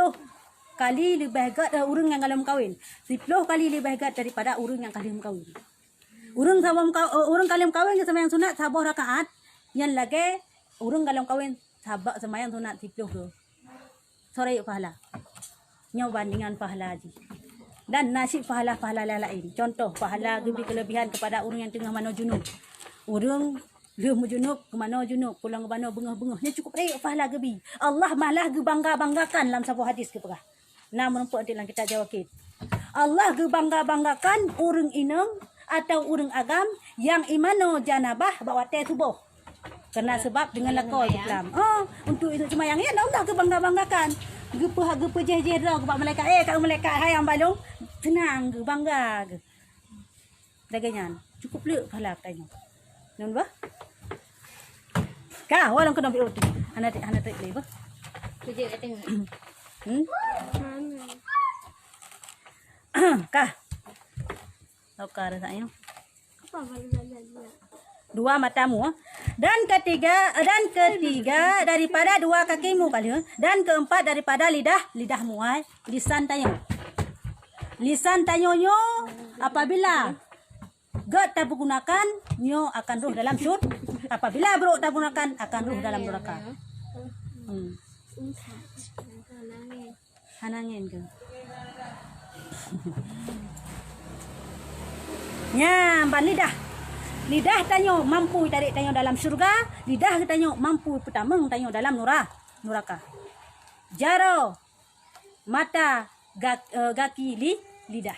kali lebih hebat urang yang kali kawin. 10 kali lebih hebat daripada urang yang kali kawin. Urang kali kawin di sembahyang sunat sebuah rakaat. Yang lagi urang kali kawin sembahyang sunat 10 tu. Sore pahala. Nyaw bandingan pahala haji. Dan nasib pahala-pahala lain. Contoh pahala beri kelebihan kepada orang yang tengah mana junub. Orang lemu junub ke mana junub, pulang ke mana bengah-bengah. Nya cukup pahala gebi. Allah malah gebangga-banggakan dalam sebuah hadis ke pegah. Nah menempuh dalam kita jawakit. Allah gebangga-banggakan orang inang atau orang agam yang imano janabah bawa teh tubuh. Karena sebab dengan lakon Islam. Untuk cuma yang ni Allah ke bangga-banggakan. Gepa je dah kepada malaikat. Kat malaikat hai yang balong senang ke bangga ke. Dagangan. Cukup lek pahala tanya. Nun ba? Kah walang kena biot. Hana tak boleh ba? Kerja kat tengah. Kah. Lokar rasanya. Apa bala-bala? Dua matamu dan ketiga daripada dua kakimu kali dan keempat daripada lidahmu lisan tanyonyo apabila God tak gunakan nyo akan ruh dalam syur apabila bro tak gunakan akan ruh dalam neraka. Hanangin ke nyamban lidah tanyo mampu tarik tanyo dalam syurga, lidah tanyo mampu petameng tanyo dalam neraka. Jaro mata gaki lidah.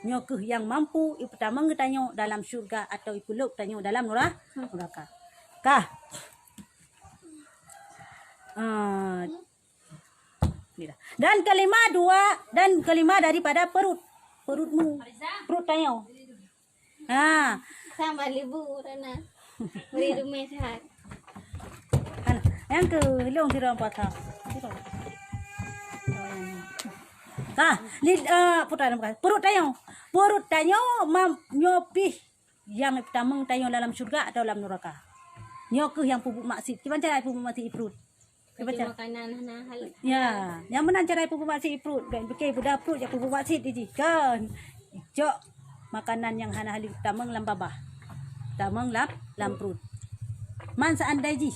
Nyokuh yang mampu petameng tanyo dalam syurga atau ipuluk tanyo dalam neraka. Kah? Dan kelima daripada perutmu. Perut tanyo. Sama libu Rana. Beri rumah sehat. Yang ke long sirang patah. Perut tanyo nyopih yang tameng tanyo dalam syurga atau dalam neraka. Nyokuh yang pupuk maksud. Gimana cara pupuk maksud perut? Kerja makanan hal. Ya, yang mana cara pupuk maksud perut? Kan pakai budak perut yang pupuk maksud ini kan. Jok makanan yang hana halik tameng lam babah. Tameng lam perut. Man seandainya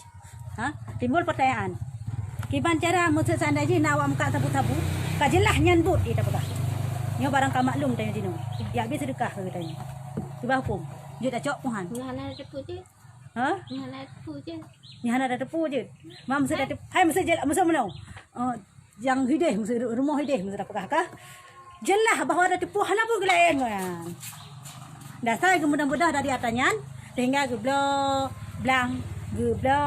timbul pertanyaan. Gimana cara musuh seandainya nak awak muka sabu-sabu? Kajelah nyambut kita pegah. Nyo barang ka maklum tanya dino. Ya habis sedekah ke tanya. Tiba hukum. Dia dah cok puhan. Hana ada tepu je. Hana tepu je. Ni hana ada tepu je. Mam mesti ada hai mesti je mesti mana? Yang hideh mesti rumah hideh mesti pegah kah? Jelah bahawa ada tepu hana pun gelain kan. Dasar kemudian dari atasnya sehingga geblo blang geblo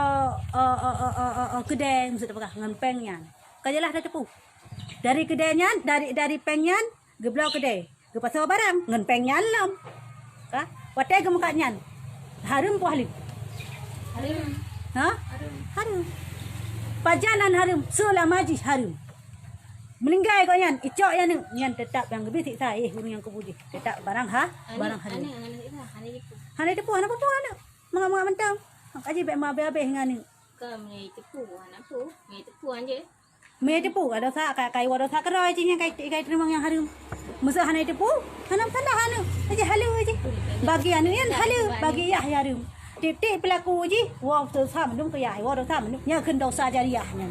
kedai mesti pegah dengan pengnya. Kajelah ada tepu. Dari kedainya dari pengnya geblo kedai. Ke pasar barang dengan pengnya lam. Kah? Watai ke mukanya. Harum pu halim. Harum. Pajanan harum, selamaji harum. Meninggal kau yan, icok yan tetap yang lebih tik saya yang kebuji. Tetap barang barang harum. Hana tepu, hana apa hana. Mengamuk mentang. Kaji baik mabe dengan ni. Kami tepu, hana pu, tepu anje. Me tepu ada sa kai wado sa keroy cinya kai terima yang harum. Masa hana tepu, hana salah hana. Aja halu aja. Bagi anu yan halu, bagi yah harum. Titik pelaku je, wah dosa mendung ke yah, wah dosa mendung. Nya ken dosa jariahnya.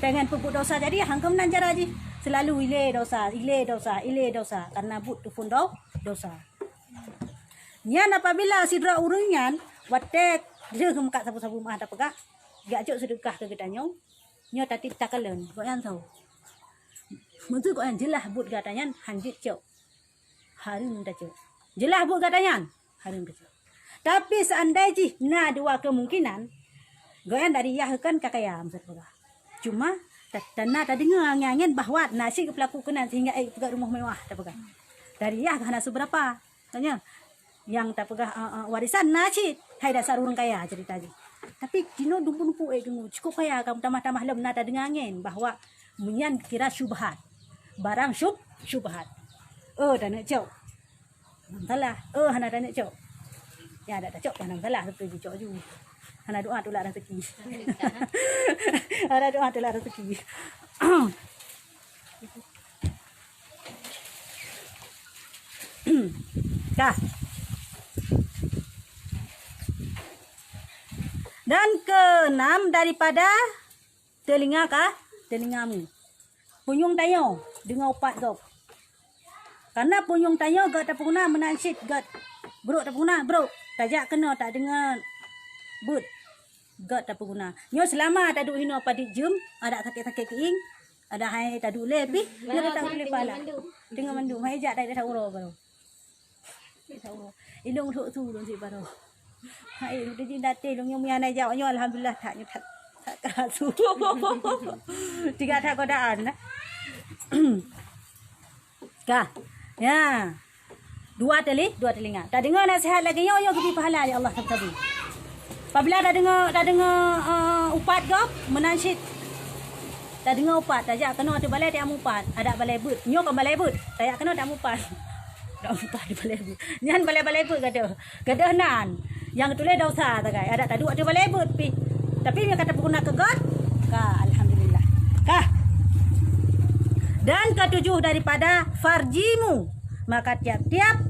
Pengen pupuk dosa jariah, hangkem nan cara je. Selalu ile dosa. Karena but tu pun dosa. Nyan apabila sidra urunyan, watek dia kemuka sabu-sabu mah tak pegah. Gak cok sedekah ke gedanyo. Nyo tadi takalen, kau yang tahu. Mesti kau yang jelah but katanya hanjit cok. Harum dah cok. Jelah but katanya harum dah cok. Tapi seandainya na dua kemungkinan, goyan dari yahkan kakayam sepegah. Cuma tanah tadi ngangin bahwa nasi kepelaku kena sehingga pegah rumah mewah tak pegah. Dari yah hana seberapa, tanya yang tak pegah warisan nasi, hai dasar orang kaya cerita je. Tapi dino dumpu cukup kaya kamu tamah-tamah lem nada dengangin bahwa menyan kira syubhat. Barang syubhat. Dan cok. Salah. Hana dan cok. Ya ada cok hana salah seperti cok ju. Hana doa tolak rezeki. Ada doa tolak rezeki. Kah. Dan keenam daripada telinga kah? Telingamu. Punyung tayo dengan upat kau. Karena punyung tayo gak tak pernah menansit gak. Bro tak pernah bro. Tajak kena tak dengar but. Gak tak pernah. Nyo selama tak duk hino apa di jum, ada sakit-sakit keing, ada hai tak duk lebih, dia tak boleh pala. Dengan mandu, mai jak tak ada uro baru. Tak uro. Ilung thuk tu dong si baru. Hai udah jin dati long yang mian aja onyo alhamdulillah taknya tak kerasu. Tiga tak godaan. Kah. Ya. Dua telinga. Tak dengar nasihat lagi yo pergi pahala ya Allah tabi. Apabila dah dengar upat gop menansyid. Tak dengar upat tajak kena ada balai dia upat. Ada balai but. Nyo kan balai but. Tajak kena tak upat. Tak upat di balai but. Nyan balai but kata. Gadah nan. Yang tulis dosa tagai. Ada tak dua ada balai but pi. Tapi dia kata guna ke God. Kah alhamdulillah. Kah. Dan ketujuh daripada farjimu. Maka tiap-tiap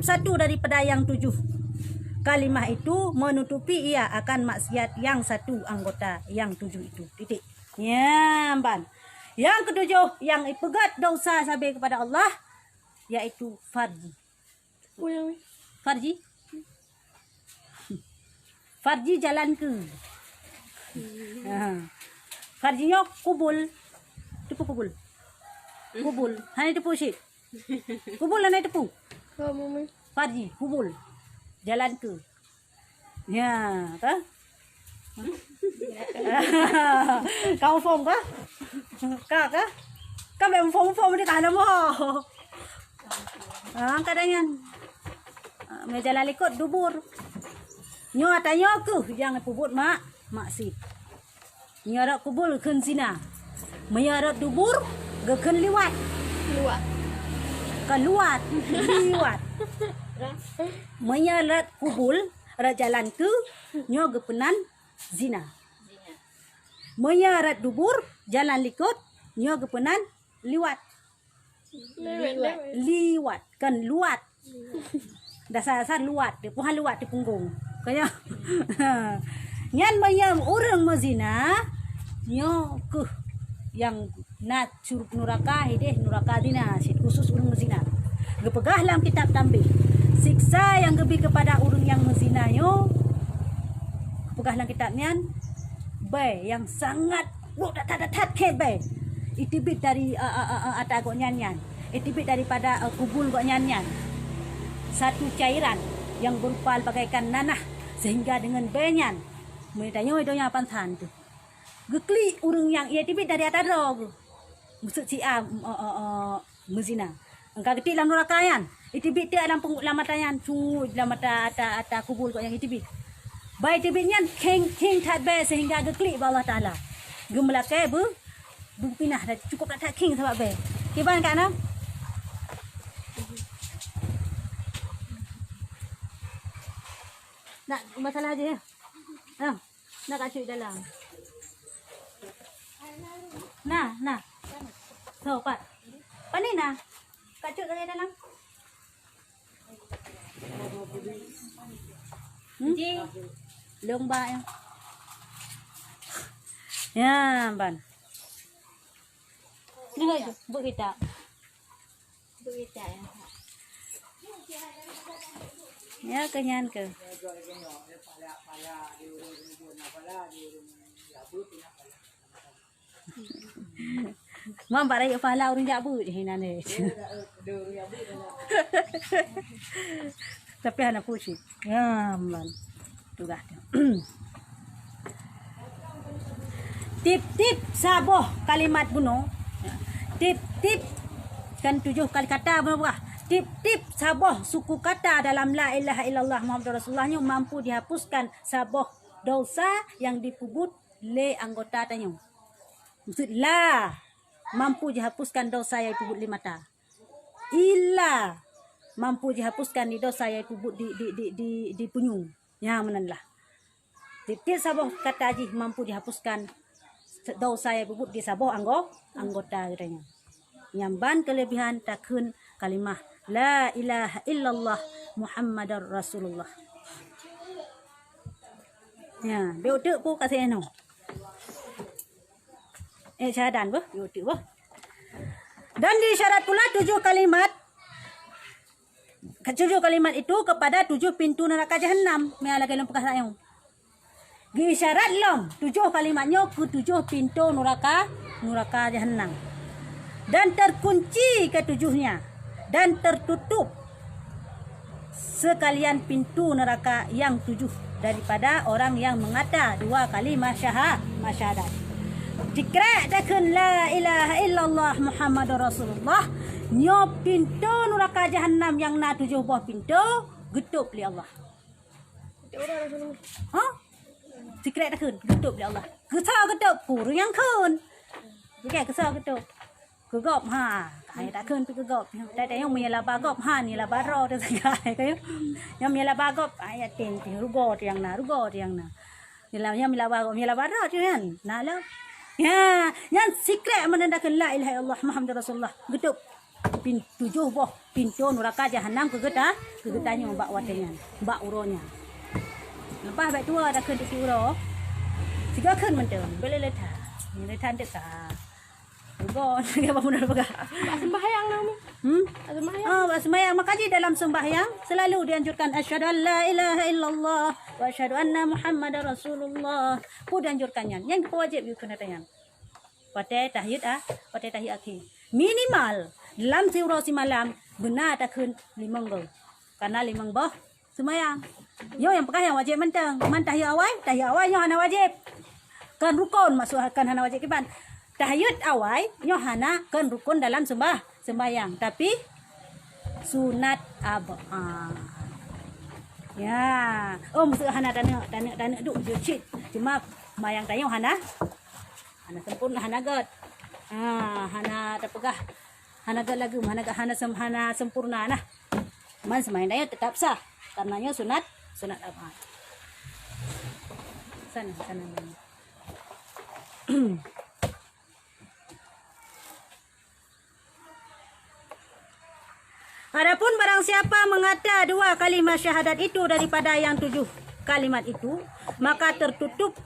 satu daripada yang tujuh kalimah itu menutupi ia akan maksiat yang satu anggota yang tujuh itu. Titik. Ya, ban. Yang ketujuh yang pegat dosa sampai kepada Allah yaitu farji. Farji. Farji jalan ke. Farjinya kubul. Tipu kubul. Kubul. Hanya tipu sih. Kubul hanya tipu. Farji, kubul. Jalan ke. Ya, kah? Kau form kah? Kah? Kau belum form di kanan mo. Kadangnya. Menjalan ikut dubur. Nyo atanya ke yang pubut maksud. Nyarat kubul ken zina. Menyarat dubur geken liwat. Keluat. Liwat. Menyarat kubul jalan ke nyo gepenan zina. Menyarat dubur jalan likut nyo gepenan liwat. Liwat kan luat. Dasar luat, dia puhan luat di punggung. Kaya. Nyan mayam orang mazina nyo ke yang nak suruh nuraka hideh nuraka dina khusus orang mazina. Gepegah dalam kitab tambih. Siksa yang lebih kepada orang yang menzina yo. Pegah dalam kitabnya bay yang sangat tak ke bay. Itibit dari ata gok nyanyan. Itibit daripada kubul gok nyanyan. Satu cairan yang berupa bagaikan nanah sehingga dengan benyan mereka nyoy pantan tu. Gekli urang yang ia tibit dari atas rog. Maksud si mezina. Engkau ketik dalam nerakayan. Itibit dia dalam dalam matayan cu dalam mata ata kubul kau yang itibit. Bai tibitnya king tak be sehingga gekli ba Allah Taala. Gemelakai pinah dah cukup tak king sebab be. Kiban kat nak? Nak masalah aja ya. Nak kacuk dalam. Nah. So, Pak. Pani na. Kacuk dari dalam. Ji. Lomba ya. Ya, ban. Ni aja, buat kita. Berita ya. Ya, kenyan ke. Mam para yo pala urang jabu hinane. Tapi ana pushi. Ya, man. Tugah. Tip-tip saboh kalimat bunuh. Tip-tip kan 7 kali kata berapa? Tip-tip saboh suku kata dalam la ilaha illallah Muhammadur Rasulullahnya mampu dihapuskan saboh dosa yang dipubut le anggota tanya. Maksud la mampu dihapuskan dosa yang dipubut di mata. Illa mampu dihapuskan di dosa yang dipubut di punyung. Ya menanlah. Tip-tip saboh kata aji mampu dihapuskan dosa yang dipubut di saboh anggota katanya. Nyamban kelebihan takun kalimah la ilaha illallah Muhammadar Rasulullah. Ya, beudek pu kasih eno. Syahadan bah, beudek bah. Dan disyarat pula 7 kalimat. 7 kalimat itu kepada 7 pintu neraka jahanam. Meala kelem pekas ayong. Disyarat lom 7 kalimatnya ke 7 pintu neraka jahanam. Dan terkunci ketujuhnya dan tertutup sekalian pintu neraka yang 7 daripada orang yang mengata 2 kalimah syahadat. Dikira takun la ilaha illallah Muhammadur Rasulullah, nyo pintu neraka jahanam yang na 7 buah pintu getup li Allah. Ha? Dikira takun getup li Allah. Kesal getup puru yang kun. Dikira kesal getup. Kegop ha. Ai takun pi kegop. Tapi yang mi la bagop ha ni la baro tu sagai kayo. Yang mi la bagop ai ten ti rugo yang na. Ni la yang mi la bagop mi la baro tu kan. Nah lah. Ya, yang secret menandakan la ilaha illallah Muhammadur Rasulullah. Getup pintu 7 boh pintu neraka jahanam kegetanya mbak watenya, mbak uronya. Lepas baik tua dah kena tu uro. Tiga kan mentang, boleh letah. Ni letah dek ah. Rugo apa pun dah pegang. Bak sembahyang nama. Sembahyang. Bak sembahyang makanya dalam sembahyang selalu dianjurkan asyhadu an la ilaha illallah wa asyhadu anna Muhammadar Rasulullah. Ku dianjurkannya. Yang wajib you kena tayang. Pada tahiyat pada tahiyat akhir. Minimal dalam si malam benar tak kun 5 gol. Karena 5 boh sembahyang. Yo yang pegang yang wajib mentang. Man tahiyat awal yo hana wajib. Kan rukun masukkan hana wajib kiban. Tahiyat awal yo hana kan rukun dalam sembahyang. Tapi sunat ya. Oh masuk hana dana duk jocit. Cuma mayang tayang hana sempurna hana god. Hana terpegah. Hana god lagu hana sempurna nah. Man sembahyang daya tetap sah. Karenanya sunat apa? Sana. Adapun barang siapa mengata 2 kalimat syahadat itu daripada yang 7 kalimat itu, maka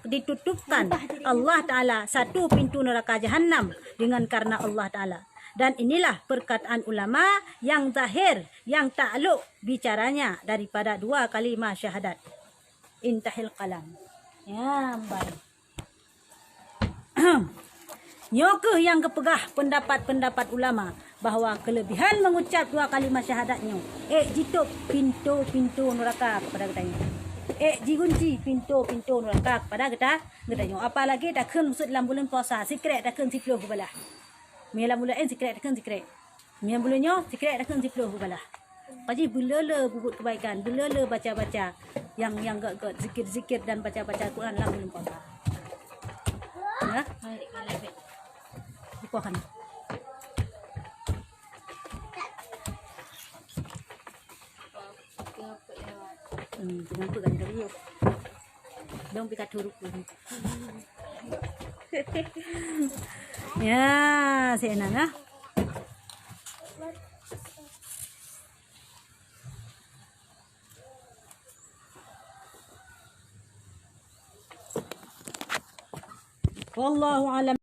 ditutupkan Allah Ta'ala 1 pintu neraka jahanam dengan karena Allah Ta'ala. Dan inilah perkataan ulama yang zahir, yang takluk bicaranya daripada 2 kalimah syahadat. Intahil qalam. Ya, baik. Nyoke yang kepegah pendapat ulama bahawa kelebihan mengucap 2 kalimah syahadatnya. Jitup pintu neraka kepada katanya. Digunci pintu neraka kepada katanya. Apalagi dah kun masuk dalam bulan puasa, secret dah kun 10 belah. Mula secret dah kun secret. Bulannya secret dah kun 10 belah. Paji bulala bubut kebaikan, bulala baca-baca yang gak zikir-zikir dan baca-baca Quran dalam bulan puasa. Ya? Bukan. Kenapa kan dari yo? Dong pikat huruf pun. Ya, senang ah. Wallahu alam.